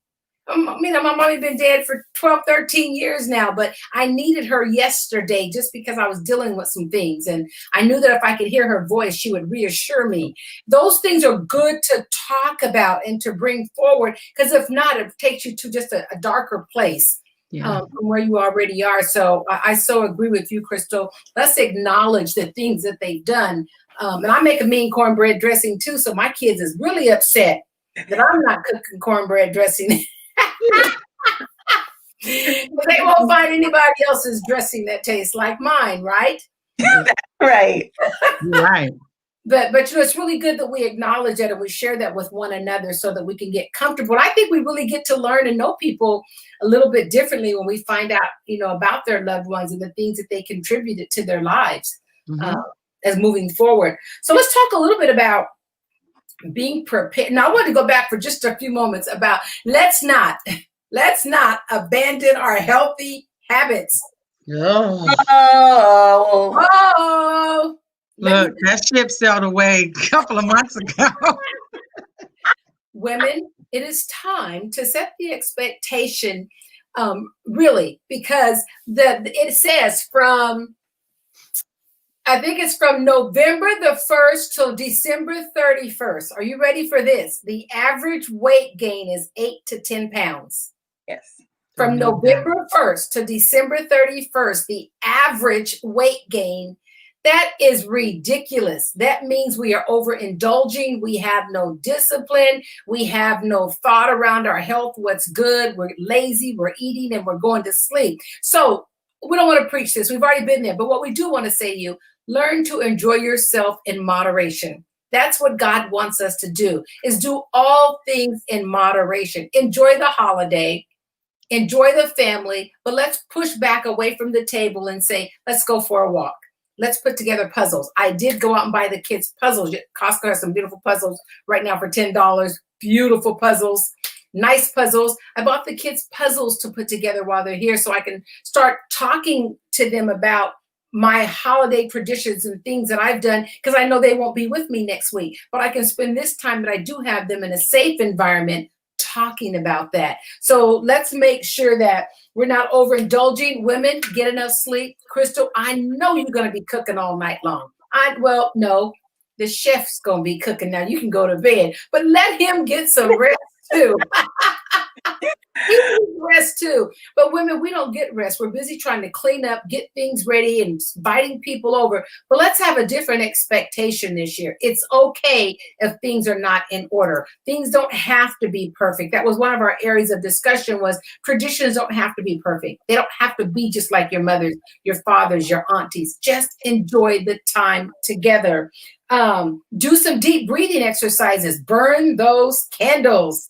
My mommy been dead for 12, 13 years now, but I needed her yesterday just because I was dealing with some things. And I knew that if I could hear her voice, she would reassure me. Those things are good to talk about and to bring forward, because if not, it takes you to just a darker place. Yeah. From where you already are. So I so agree with you, Crystal. Let's acknowledge the things that they've done. And I make a mean cornbread dressing too. So my kids is really upset that I'm not cooking cornbread dressing. They won't find anybody else's dressing that tastes like mine, right? Right. Right. But it's really good that we acknowledge that and we share that with one another so that we can get comfortable. I think we really get to learn and know people a little bit differently when we find out, about their loved ones and the things that they contributed to their lives as moving forward. So let's talk a little bit about being prepared. Now I want to go back for just a few moments about let's not abandon our healthy habits. Oh. Look, that ship sailed away a couple of months ago. Women, it is time to set the expectation, really, because it says I think it's from November the 1st till December 31st. Are you ready for this? The average weight gain is 8 to 10 pounds. Yes. From November 1st to December 31st, the average weight gain. That is ridiculous. That means we are overindulging. We have no discipline. We have no thought around our health, what's good. We're lazy, we're eating, and we're going to sleep. So we don't want to preach this. We've already been there. But what we do want to say to you, learn to enjoy yourself in moderation. That's what God wants us to do, is do all things in moderation. Enjoy the holiday. Enjoy the family. But let's push back away from the table and say, let's go for a walk. Let's put together puzzles. I did go out and buy the kids puzzles. Costco has some beautiful puzzles right now for $10. Beautiful puzzles, nice puzzles. I bought the kids puzzles to put together while they're here so I can start talking to them about my holiday traditions and things that I've done, because I know they won't be with me next week. But I can spend this time that I do have them in a safe environment talking about that. So let's make sure that we're not overindulging. Women, get enough sleep. Crystal, I know you're going to be cooking all night long. No, the chef's going to be cooking now. You can go to bed, but let him get some rest too. He needs rest too. But women, we don't get rest. We're busy trying to clean up, get things ready, and inviting people over. But let's have a different expectation this year. It's okay if things are not in order. Things don't have to be perfect. That was one of our areas of discussion, was traditions don't have to be perfect. They don't have to be just like your mothers, your fathers, your aunties. Just enjoy the time together. Do some deep breathing exercises. Burn those candles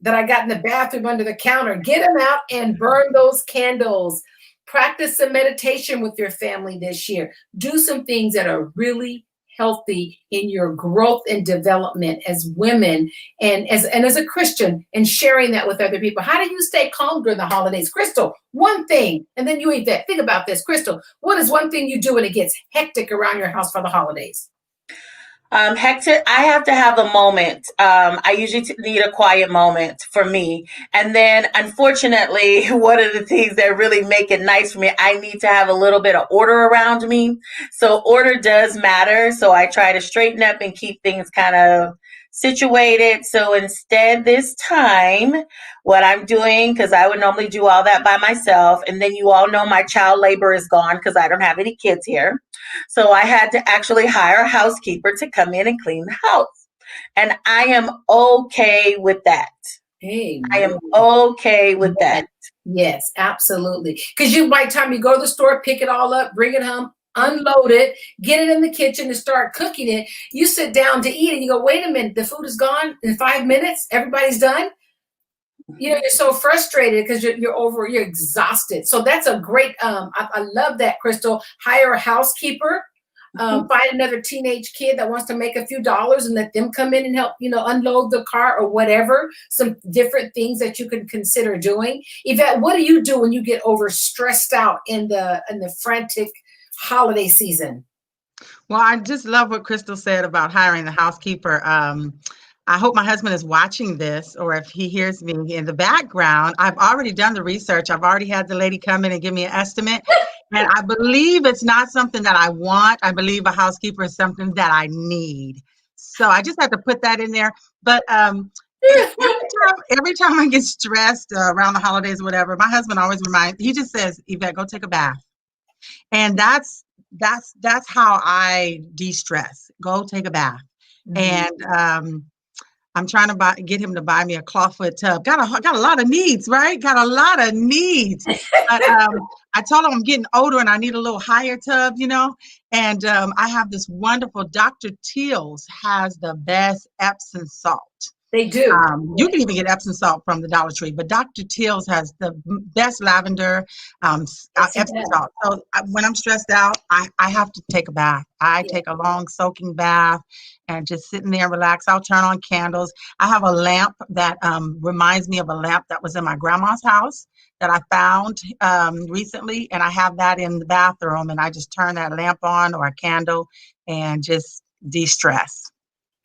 that I got in the bathroom under the counter. Get them out and burn those candles. Practice some meditation with your family this year. Do some things that are really healthy in your growth and development as women and as a Christian, and sharing that with other people. How do you stay calm during the holidays? Crystal, one thing, and then you eat that. Think about this. Crystal, what is one thing you do when it gets hectic around your house for the holidays? Hector, I have to have a moment. I usually need a quiet moment for me. And then, unfortunately, one of the things that really make it nice for me, I need to have a little bit of order around me. So order does matter. So I try to straighten up and keep things kind of situated. So instead, this time, what I'm doing, because I would normally do all that by myself, and then you all know my child labor is gone because I don't have any kids here. So I had to actually hire a housekeeper to come in and clean the house. And I am okay with that. Hey, I am okay with that. Yes, absolutely. Because by the time you go to the store, pick it all up, bring it home, unload it, get it in the kitchen and start cooking it. You sit down to eat and you go, wait a minute, the food is gone in 5 minutes. Everybody's done. You're so frustrated because you're exhausted. So that's a great, I love that, Crystal. Hire a housekeeper. Find another teenage kid that wants to make a few dollars and let them come in and help, unload the car or whatever. Some different things that you can consider doing. Yvette, what do you do when you get over stressed out in the frantic holiday season? Well, I just love what Crystal said about hiring the housekeeper. I hope my husband is watching this, or if he hears me in the background. I've already done the research. I've already had the lady come in and give me an estimate. And I believe it's not something that I want. I believe a housekeeper is something that I need. So I just have to put that in there. But every time I get stressed around the holidays or whatever, my husband always he just says, Yvette, go take a bath. And that's how I de-stress. Go take a bath. Mm-hmm. And I'm trying to get him to buy me a clawfoot tub. Got a lot of needs, right? Got a lot of needs. But I told him I'm getting older and I need a little higher tub, And I have this wonderful Dr. Teal's has the best Epsom salt. They do. You can even get Epsom salt from the Dollar Tree, but Dr. Teal's has the best lavender Epsom salt. So when I'm stressed out, I have to take a bath. I take a long soaking bath and just sit in there and relax. I'll turn on candles. I have a lamp that reminds me of a lamp that was in my grandma's house that I found recently, and I have that in the bathroom, and I just turn that lamp on or a candle and just de-stress.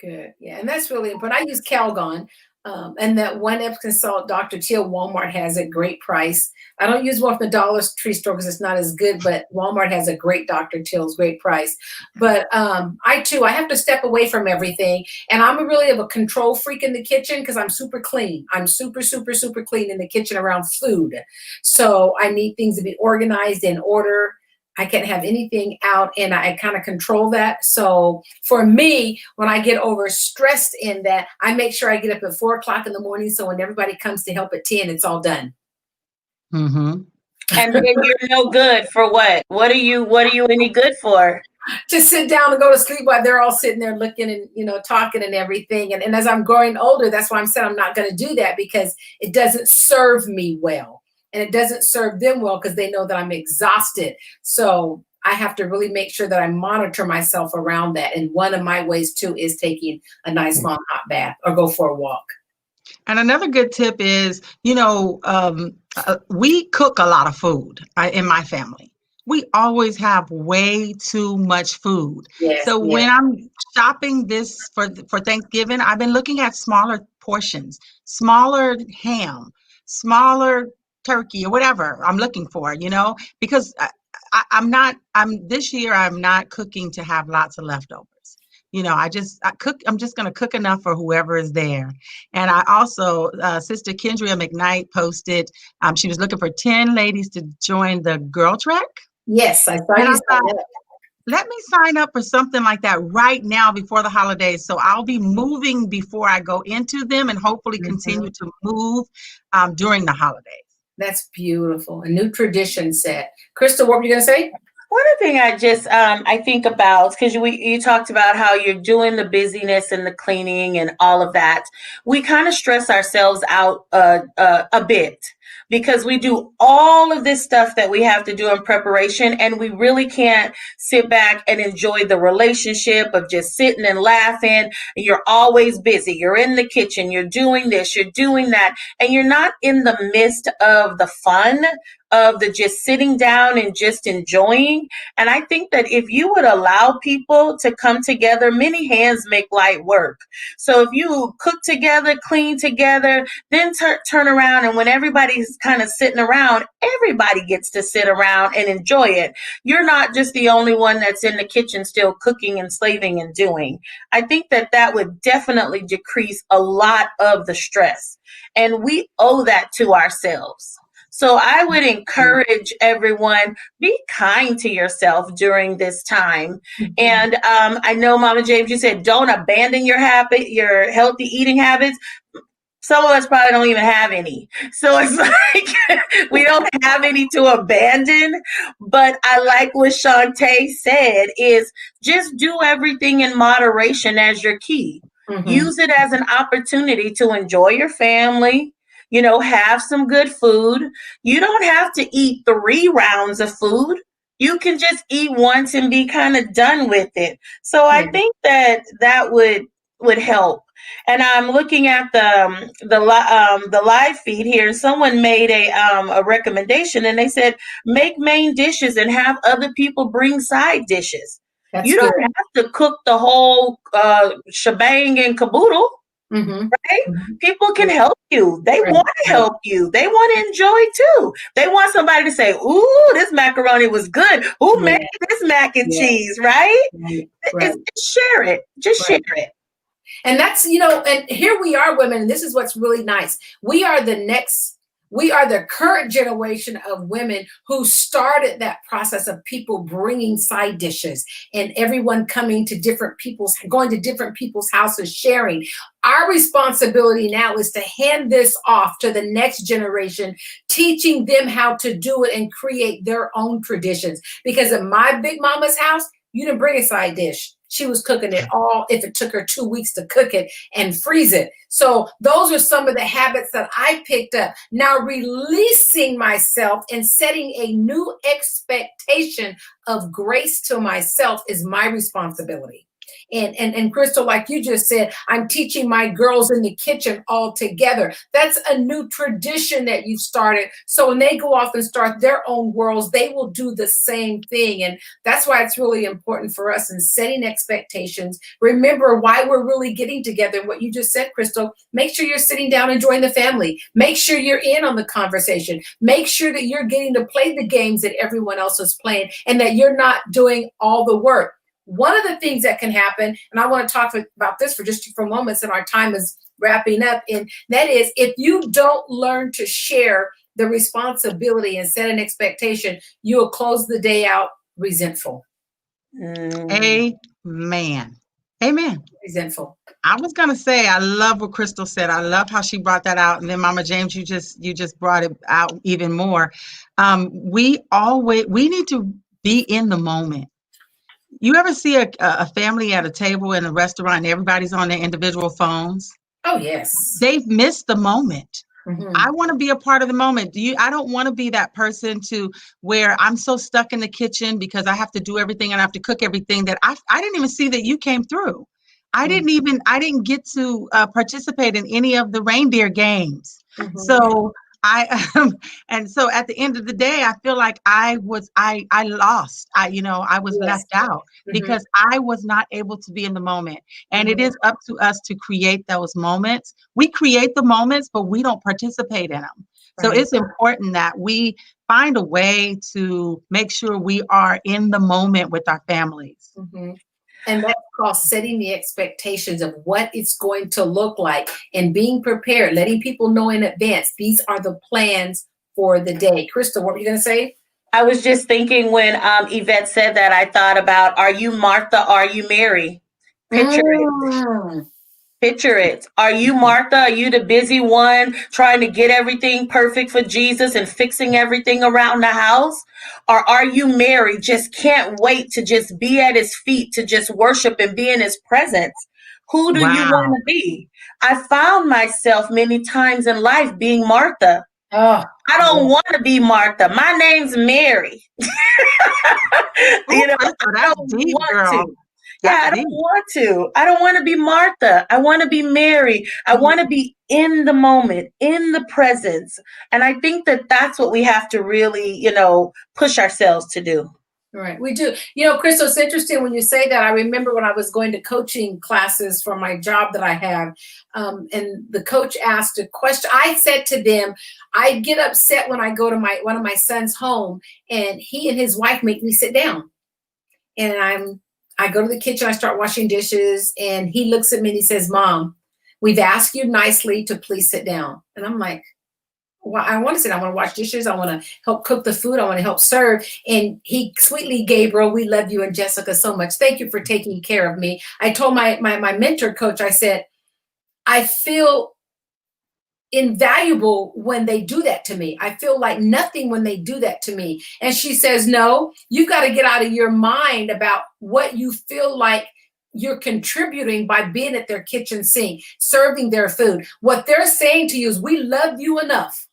Good. Yeah. And that's really important. I use Calgon. And that one Epsom salt, Dr. Teal, Walmart has a great price. I don't use one from the Dollar Tree store because it's not as good, but Walmart has a great Dr. Teal's, great price. But I have to step away from everything. And I'm really of a control freak in the kitchen because I'm super clean. I'm super, super, super clean in the kitchen around food. So I need things to be organized in order. I can't have anything out, and I kind of control that. So for me, when I get overstressed in that, I make sure I get up at 4:00 in the morning. So when everybody comes to help at 10, it's all done. Mm-hmm. And then you're no good for what? What are you any good for? To sit down and go to sleep while they're all sitting there looking and, talking and everything. And as I'm growing older, that's why I'm saying I'm not going to do that because it doesn't serve me well. And it doesn't serve them well because they know that I'm exhausted. So I have to really make sure that I monitor myself around that. And one of my ways, too, is taking a nice long hot bath or go for a walk. And another good tip is, we cook a lot of food in my family. We always have way too much food. Yes, so when I'm shopping this for Thanksgiving, I've been looking at smaller portions, smaller ham, smaller turkey or whatever I'm looking for, because this year I'm not cooking to have lots of leftovers. I'm just going to cook enough for whoever is there. And I also, Sister Kendria McKnight posted, she was looking for 10 ladies to join the Girl Trek. Yes, I thought let me sign up for something like that right now before the holidays. So I'll be moving before I go into them and hopefully continue to move during the holidays. That's beautiful. A new tradition set. Crystal, what were you going to say? One thing I think about, because you talked about how you're doing the busyness and the cleaning and all of that. We kind of stress ourselves out a bit because we do all of this stuff that we have to do in preparation, and we really can't sit back and enjoy the relationship of just sitting and laughing. You're always busy. You're in the kitchen. You're doing this. You're doing that. And you're not in the midst of the fun of the just sitting down and just enjoying. And I think that if you would allow people to come together, many hands make light work. So if you cook together, clean together, then turn around, and when everybody everybody's kind of sitting around, everybody gets to sit around and enjoy it. You're not just the only one that's in the kitchen still cooking and slaving and doing. I think that that would definitely decrease a lot of the stress. And we owe that to ourselves. So I would encourage everyone, be kind to yourself during this time. And I know, Mama James, you said don't abandon your healthy eating habits. Some of us probably don't even have any. So it's like we don't have any to abandon. But I like what Shantae said is just do everything in moderation as your key. Use it as an opportunity to enjoy your family, have some good food. You don't have to eat 3 rounds of food. You can just eat once and be kind of done with it. So I think that would help. And I'm looking at the live feed here, and someone made a recommendation, and they said make main dishes and have other people bring side dishes. You don't have to cook the whole shebang and caboodle. Right? People can help you. They want to help you. They want to enjoy too. They want somebody to say, "Ooh, this macaroni was good. Who made this mac and cheese?" Right? Just share it. Just share it. And that's, and here we are, women, and this is what's really nice. We are the current generation of women who started that process of people bringing side dishes and everyone going to different people's houses, sharing. Our responsibility now is to hand this off to the next generation, teaching them how to do it and create their own traditions. Because at my big mama's house, you didn't bring a side dish. She was cooking it all if it took her 2 weeks to cook it and freeze it. So those are some of the habits that I picked up. Now releasing myself and setting a new expectation of grace to myself is my responsibility. And Crystal, like you just said, I'm teaching my girls in the kitchen all together. That's a new tradition that you've started. So when they go off and start their own worlds, they will do the same thing. And that's why it's really important for us in setting expectations. Remember why we're really getting together. And what you just said, Crystal, make sure you're sitting down enjoying the family. Make sure you're in on the conversation. Make sure that you're getting to play the games that everyone else is playing and that you're not doing all the work. One of the things that can happen, and I want to talk about this for just a few moments, and our time is wrapping up, and that is if you don't learn to share the responsibility and set an expectation, you will close the day out resentful. Amen. Amen. Resentful. I was gonna say I love what Crystal said. I love how she brought that out, and then Mama James, you just brought it out even more. We need to be in the moment. You ever see a family at a table in a restaurant and everybody's on their individual phones? Oh, yes. They've missed the moment. I want to be a part of the moment. I don't want to be that person to where I'm so stuck in the kitchen because I have to do everything and I have to cook everything that I didn't even see that you came through. I didn't get to participate in any of the reindeer games. So and so at the end of the day, I feel like I lost. I was left out because I was not able to be in the moment. And it is up to us to create those moments. We create the moments, but we don't participate in them. So it's important that we find a way to make sure we are in the moment with our families. And that's called setting the expectations of what it's going to look like and being prepared, letting people know in advance. These are the plans for the day. Crystal, what were you going to say? I was just thinking when Yvette said that, I thought about, are you Martha? Are you Mary? Picture it. Picture it. Are you Martha? Are you the busy one trying to get everything perfect for Jesus and fixing everything around the house? Or are you Mary, just can't wait to just be at his feet, to just worship and be in his presence? Who do you want to be? I found myself many times in life being Martha. I don't want to be Martha. My name's Mary. I don't want to. I don't want to. I don't want to be Martha. I want to be Mary. I want to be in the moment, in the presence. And I think that that's what we have to really, push ourselves to do. Right. We do. You know, Crystal, it's interesting when you say that. I remember when I was going to coaching classes for my job that I have, and the coach asked a question. I said to them, I get upset when I go to one of my son's home and he and his wife make me sit down. And I go to the kitchen, I start washing dishes, and he looks at me and he says, Mom, we've asked you nicely to please sit down. And I'm like, well, I want to sit. I want to wash dishes. I want to help cook the food. I want to help serve. And he sweetly, Gabriel, we love you and Jessica so much. Thank you for taking care of me. I told my mentor coach, I said, I feel invaluable when they do that to me. I feel like nothing when they do that to me. And she says, no, you've got to get out of your mind about what you feel like you're contributing by being at their kitchen sink, serving their food. What they're saying to you is, we love you enough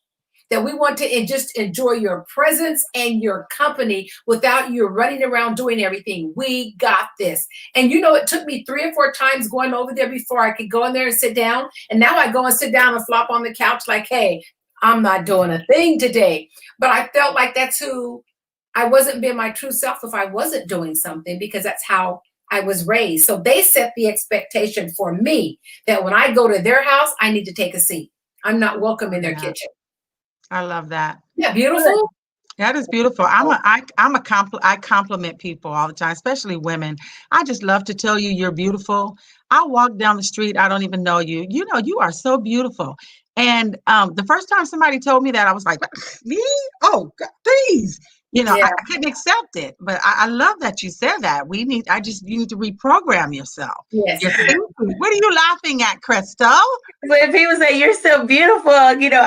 that we want to just enjoy your presence and your company without you running around doing everything. We got this. And you know, it took me 3 or 4 times going over there before I could go in there and sit down. And now I go and sit down and flop on the couch like, hey, I'm not doing a thing today. But I felt like that's who I wasn't being my true self if I wasn't doing something, because that's how I was raised. So they set the expectation for me that when I go to their house, I need to take a seat. I'm not welcome in their kitchen. I love that. Yeah, beautiful. That is beautiful. I compliment people all the time, especially women. I just love to tell you you're beautiful. I walk down the street, I don't even know you. You know, you are so beautiful. And the first time somebody told me that, I was like, me? Oh, God, please. You know, Yeah. I couldn't accept it, but I love that you said that. You need to reprogram yourself. Yes. What are you laughing at, Crystal? When people say you're so beautiful, you know,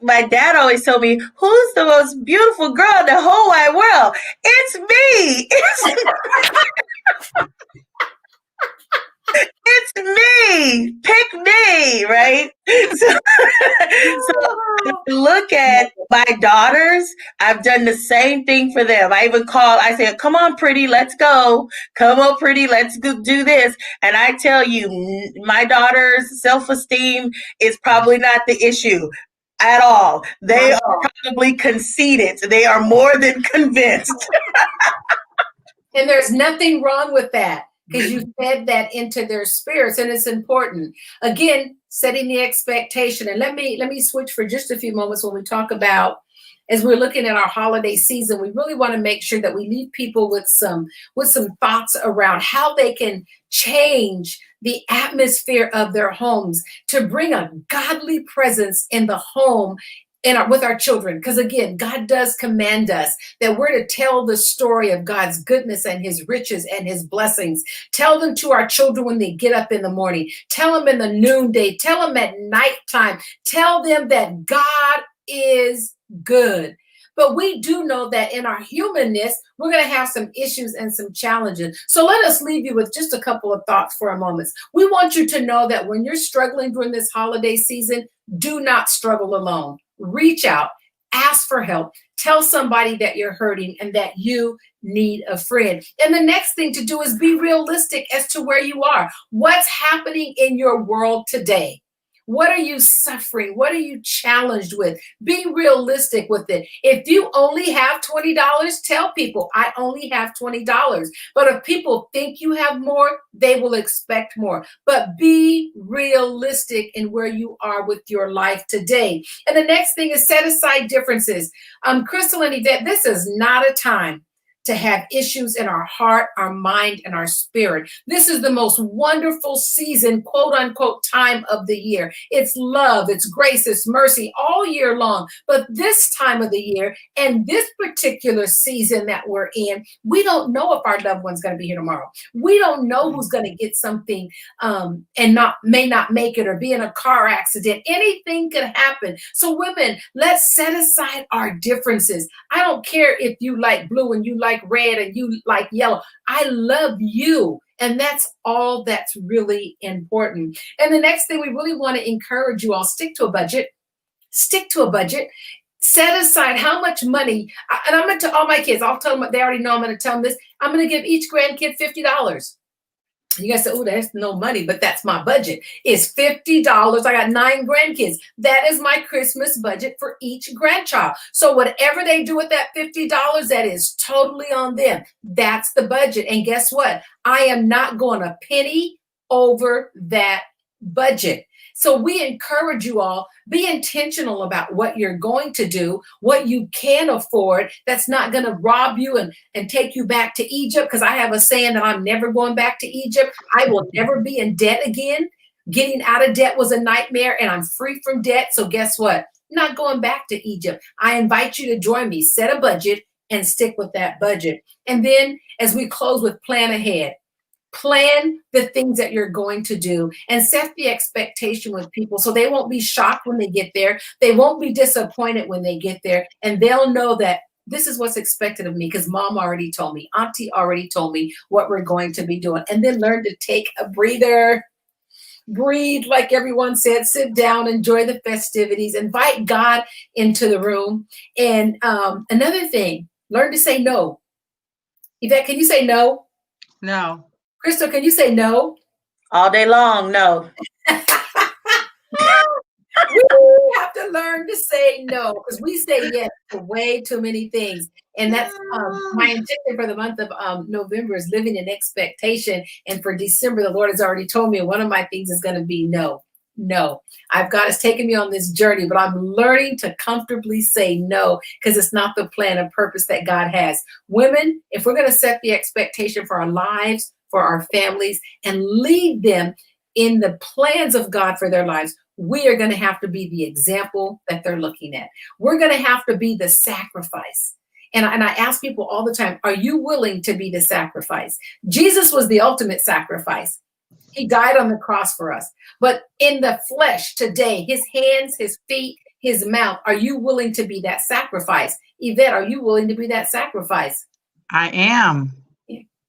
my dad always told me, who's the most beautiful girl in the whole wide world? It's me. It's me. Pick me, right? So look at my daughters. I've done the same thing for them. I say, come on, pretty, let's go. Come on, pretty, let's go do this. And I tell you, my daughter's self-esteem is probably not the issue at all. They are probably conceited. They are more than convinced. And there's nothing wrong with that, because you fed that into their spirits, and it's important. Again, setting the expectation. And let me switch for just a few moments when we talk about, as we're looking at our holiday season, we really want to make sure that we leave people with some thoughts around how they can change the atmosphere of their homes to bring a godly presence in the home with our children. Because again, God does command us that we're to tell the story of God's goodness and his riches and his blessings. Tell them to our children when they get up in the morning. Tell them in the noonday. Tell them at nighttime. Tell them that God is good. But we do know that in our humanness, we're going to have some issues and some challenges. So let us leave you with just a couple of thoughts for a moment. We want you to know that when you're struggling during this holiday season, do not struggle alone. Reach out, ask for help, tell somebody that you're hurting and that you need a friend. And the next thing to do is be realistic as to where you are. What's happening in your world today? What are you suffering? What are you challenged with? Be realistic with it. If you only have $20, tell people, I only have $20. But if people think you have more, they will expect more. But be realistic in where you are with your life today. And the next thing is set aside differences. Crystal and Yvette, this is not a time to have issues in our heart, our mind, and our spirit. This is the most wonderful season, quote unquote, time of the year. It's love, it's grace, it's mercy all year long. But this time of the year and this particular season that we're in, we don't know if our loved one's going to be here tomorrow. We don't know who's going to get something and may not make it or be in a car accident. Anything could happen. So women, let's set aside our differences. I don't care if you like blue and you like red and you like yellow. I love you. And that's all that's really important. And the next thing we really want to encourage you all, stick to a budget. Stick to a budget. Set aside how much money. And I'm going to all my kids, I'll tell them, they already know I'm going to tell them this. I'm going to give each grandkid $50. You guys say, oh, that's no money, but that's my budget. It's $50. I got 9 grandkids. That is my Christmas budget for each grandchild. So whatever they do with that $50, that is totally on them. That's the budget. And guess what? I am not going a penny over that budget. So we encourage you all, be intentional about what you're going to do, what you can afford. That's not going to rob you and take you back to Egypt. Because I have a saying that I'm never going back to Egypt. I will never be in debt again. Getting out of debt was a nightmare, and I'm free from debt. So guess what? I'm not going back to Egypt. I invite you to join me. Set a budget and stick with that budget. And then as we close with plan ahead. Plan the things that you're going to do and set the expectation with people so they won't be shocked when they get there. They won't be disappointed when they get there. And they'll know that this is what's expected of me because mom already told me, auntie already told me what we're going to be doing. And then learn to take a breather. Breathe, like everyone said, sit down, enjoy the festivities, invite God into the room. And another thing, learn to say no. Yvette, can you say no? No. Crystal, can you say no? All day long, no. We have to learn to say no because we say yes to way too many things. And that's my intention for the month of November is living in expectation. And for December, the Lord has already told me one of my things is going to be no. No, God has taken me on this journey, but I'm learning to comfortably say no because it's not the plan and purpose that God has. Women, if we're going to set the expectation for our lives, for our families, and lead them in the plans of God for their lives, we are going to have to be the example that they're looking at. We're going to have to be the sacrifice. And I ask people all the time, are you willing to be the sacrifice? Jesus was the ultimate sacrifice. He died on the cross for us. But in the flesh today, his hands, his feet, his mouth, are you willing to be that sacrifice? Yvette, are you willing to be that sacrifice? I am.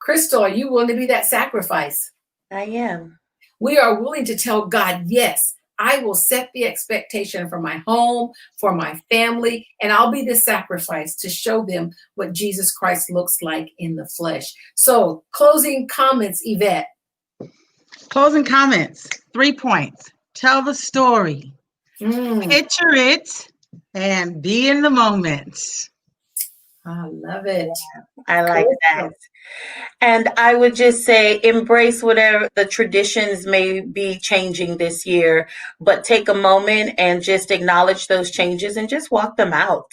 Crystal, are you willing to be that sacrifice? I am. We are willing to tell God, yes, I will set the expectation for my home, for my family, and I'll be the sacrifice to show them what Jesus Christ looks like in the flesh. So, closing comments, Yvette. Closing comments, 3 points. Tell the story, picture it, and be in the moment. I love it. I like that. And I would just say embrace whatever the traditions may be changing this year, but take a moment and just acknowledge those changes and just walk them out.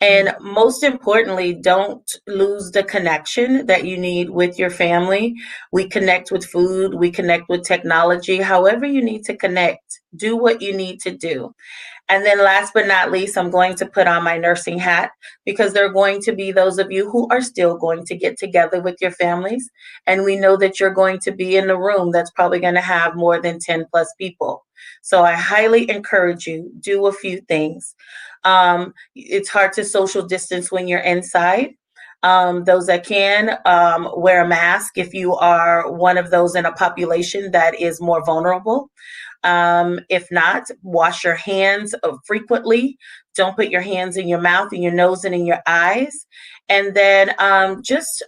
And most importantly, don't lose the connection that you need with your family. We connect with food, we connect with technology, however you need to connect, do what you need to do. And then last but not least, I'm going to put on my nursing hat because there are going to be those of you who are still going to get together with your families. And we know that you're going to be in the room that's probably going to have more than 10 plus people. So I highly encourage you, do a few things. It's hard to social distance when you're inside. Those that can wear a mask if you are one of those in a population that is more vulnerable. If not, wash your hands frequently. Don't put your hands in your mouth and your nose and in your eyes. And then just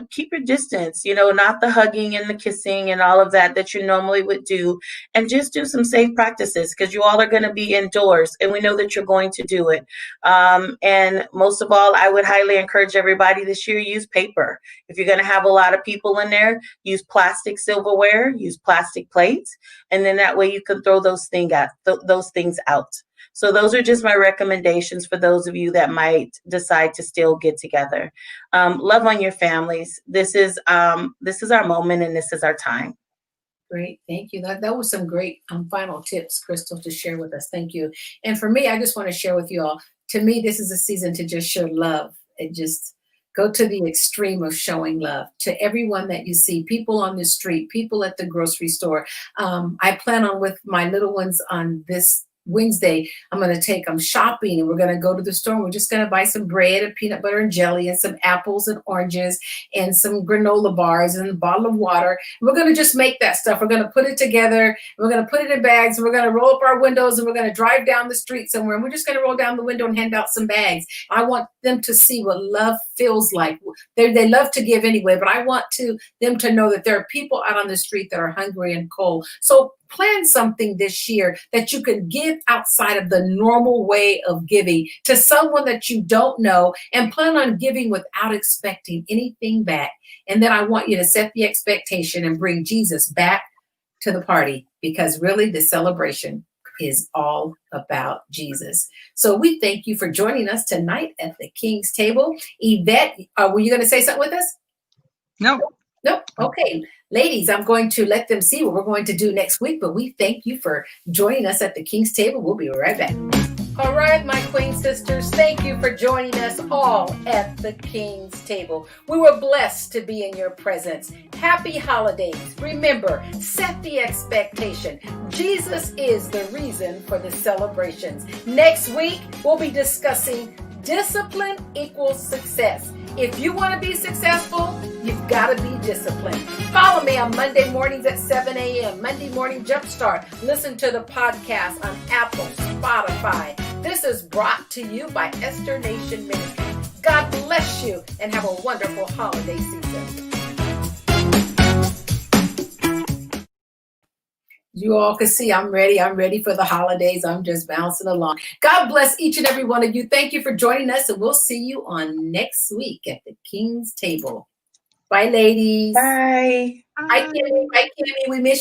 keep your distance, not the hugging and the kissing and all of that you normally would do. And just do some safe practices because you all are going to be indoors and we know that you're going to do it. And most of all, I would highly encourage everybody this year, use paper. If you're going to have a lot of people in there, use plastic silverware, use plastic plates. And then that way you can throw those things out. So those are just my recommendations for those of you that might decide to still get together. Love on your families. This is our moment and this is our time. Great. Thank you. That was some great final tips, Crystal, to share with us. Thank you. And for me, I just want to share with you all, to me, this is a season to just show love and just go to the extreme of showing love to everyone that you see, people on the street, people at the grocery store. I plan on with my little ones on this Wednesday, I'm going to take them shopping and we're going to go to the store and we're just going to buy some bread and peanut butter and jelly and some apples and oranges and some granola bars and a bottle of water. And we're going to just make that stuff. We're going to put it together. We're going to put it in bags and we're going to roll up our windows and we're going to drive down the street somewhere and we're just going to roll down the window and hand out some bags. I want them to see what love feels like. They love to give anyway, but I want them to know that there are people out on the street that are hungry and cold. So plan something this year that you can give outside of the normal way of giving to someone that you don't know, and plan on giving without expecting anything back. And then I want you to set the expectation and bring Jesus back to the party, because really the celebration is all about Jesus. So we thank you for joining us tonight at the King's Table. Yvette, were you going to say something with us? No. Nope. Okay. Ladies, I'm going to let them see what we're going to do next week, but we thank you for joining us at the King's Table. We'll be right back. All right, my Queen sisters, thank you for joining us all at the King's Table. We were blessed to be in your presence. Happy holidays. Remember, set the expectation. Jesus is the reason for the celebrations. Next week, we'll be discussing discipline equals success. If you want to be successful, you've got to be disciplined. Follow me on Monday mornings at 7 a.m. Monday Morning Jumpstart. Listen to the podcast on Apple, Spotify. This is brought to you by Esther Nation Ministry. God bless you and have a wonderful holiday season. You all can see I'm ready. I'm ready for the holidays. I'm just bouncing along. God bless each and every one of you. Thank you for joining us, and we'll see you on next week at the King's Table. Bye, ladies. Bye. Bye, Kimmy. Bye, Kimmy. We miss you.